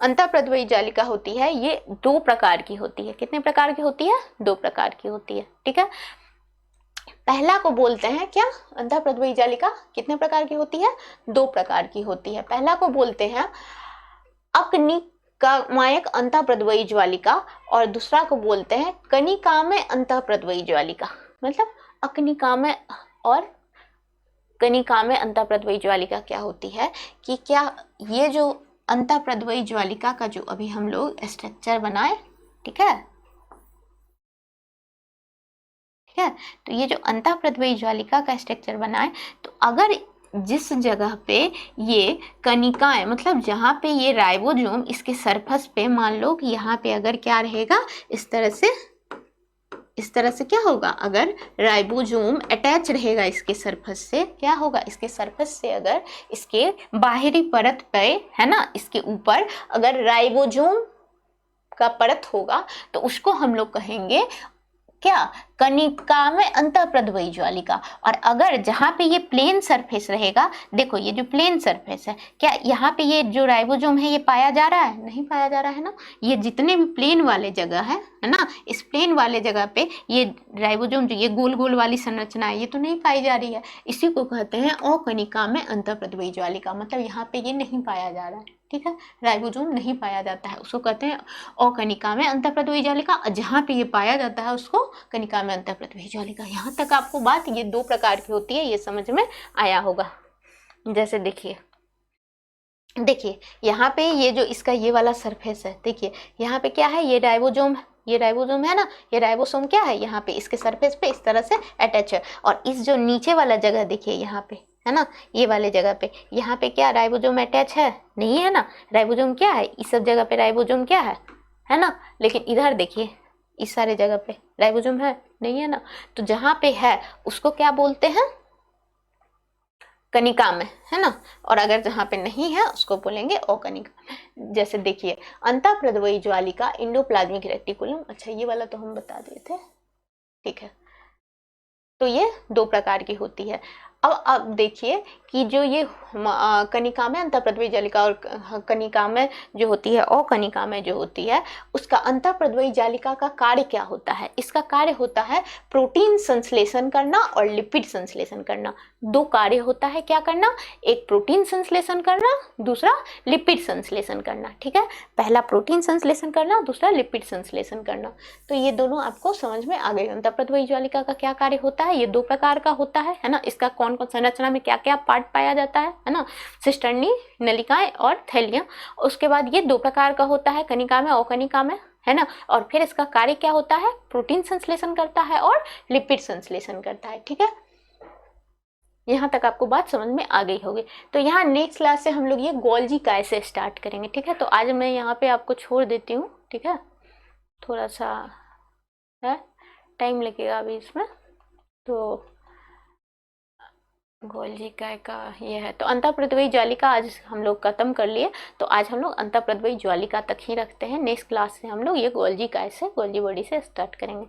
अंतःप्रद्रवी जालिका होती है ये 2 प्रकार की होती है। कितने प्रकार की होती है? 2 प्रकार की होती है, ठीक है। पहला को बोलते हैं क्या? अंतःप्रद्रवी जालिका कितने प्रकार की होती है? 2 प्रकार की होती है। पहला को बोलते हैं अकनिकामयक अंतःप्रद्रवी ज्वालिका और दूसरा को बोलते हैं कनिकामय अंतःप्रद्रवी ज्वालिका। मतलब अकनिकामय और कनिकामय अंतःप्रद्रवी ज्वालिका क्या होती है कि क्या ये जो अंतःप्रद्रवी ज्वालिका का जो अभी हम लोग स्ट्रक्चर बनाए, ठीक है, तो ये जो अंतःप्रद्रवी ज्वालिका का स्ट्रक्चर बनाए, तो अगर जिस जगह पे ये कनिकाएं, मतलब जहाँ पे ये राइबोसोम इसके सरफेस पे, मान लो कि यहाँ पे अगर क्या रहेगा, इस तरह से क्या होगा? अगर राइबोसोम अटैच रहेगा इसके सरफेस से, क्या होगा? इसके सरफेस से अगर इसके बाहरी परत पे है ना, इसके ऊपर अगर राइबोसोम का परत होगा तो उसको हम लोग कहेंगे क्या? कनिका में अंतःप्रद्रवी ज्वालिका। और अगर जहाँ पे ये प्लेन सरफेस रहेगा, देखो ये जो प्लेन सरफेस है, क्या यहाँ पे ये जो राइबोसोम है ये पाया जा रहा है? नहीं पाया जा रहा है ना। ये जितने भी प्लेन वाले जगह है ना, इस प्लेन वाले जगह पे ये राइबोसोम जो ये गोल गोल वाली संरचना है ये तो नहीं पाई जा रही है। इसी को कहते हैं अकनिका में अंतःप्रद्रवी ज्वालिका, मतलब यहाँ पे ये नहीं पाया जा रहा है। ठीक है, राइबोसोम नहीं पाया जाता है, उसको कहते हैं अकनिका में अंतःप्रद्रवी ज्वालिका। जहाँ पे ये पाया जाता है उसको कनिका में अंतःप्रद्रवी ज्वालिका। यहाँ तक आपको बात ये दो प्रकार की होती है, ये समझ में आया होगा। जैसे देखिए यहाँ पे ये जो इसका ये वाला सरफेस है, देखिए यहाँ पे क्या है, ये राइबोसोम है, ये राइबोसोम है ना, ये राइबोसोम क्या है, यहाँ पे इसके सरफेस पे इस तरह से अटैच है। और इस जो नीचे वाला जगह देखिए यहाँ पे है ना, ये वाले जगह पे, यहाँ पे क्या राइबोसोम अटैच है? नहीं है ना। राइबोसोम क्या है, इस सब जगह पे राइबोसोम क्या है ना। लेकिन इधर देखिए इस सारे जगह पे राइबोसोम है नहीं है ना। तो जहाँ पे है उसको क्या बोलते हैं, कनिका में, है ना। और अगर जहाँ पे नहीं है उसको बोलेंगे अकनिका में। जैसे देखिए अंतःप्रद्रवी ज्वालिका एंडोप्लाज्मिक रेटिकुलम, अच्छा ये वाला तो हम बता दिए थे, ठीक है। तो ये दो प्रकार की होती है। अब देखिए कि जो ये कनिका में अंतःप्रद्रवी जालिका और कनिका में जो होती है अकनिका में जो होती है, उसका अंतःप्रद्रवी जालिका का कार्य क्या होता है? इसका कार्य होता है प्रोटीन संश्लेषण करना और लिपिड संश्लेषण करना। दो कार्य होता है, क्या करना? एक प्रोटीन संश्लेषण करना, दूसरा लिपिड संश्लेषण करना। ठीक है, पहला प्रोटीन संश्लेषण करना, दूसरा लिपिड संश्लेषण करना। तो ये दोनों आपको समझ में आ गए। अंतःप्रद्रवी ज्वालिका का क्या कार्य होता है, ये दो प्रकार का होता है ना। इसका कौन कौन संरचना में क्या क्या पार्ट पाया जाता है ना, सिस्टर्नी, नलिकाएं और थैलियां। उसके बाद ये दो प्रकार का होता है, कनिका में अकनिका में, है ना। और फिर इसका कार्य क्या होता है, प्रोटीन संश्लेषण करता है और लिपिड संश्लेषण करता है। ठीक है, यहाँ तक आपको बात समझ में आ गई होगी। तो यहाँ नेक्स्ट क्लास से हम लोग ये गोल्जी काय से स्टार्ट करेंगे। ठीक है, तो आज मैं यहाँ पे आपको छोड़ देती हूँ। ठीक है, थोड़ा सा है टाइम लगेगा अभी इसमें। तो गोल्जी काय का ये है। तो अंतःप्रद्रवी ज्वालिका आज हम लोग खत्म कर लिए। तो आज हम लोग अंतःप्रद्रवी ज्वालिका तक ही रखते हैं। नेक्स्ट क्लास से हम लोग ये गोल्जी काय से, गोल्जी बॉडी से स्टार्ट करेंगे।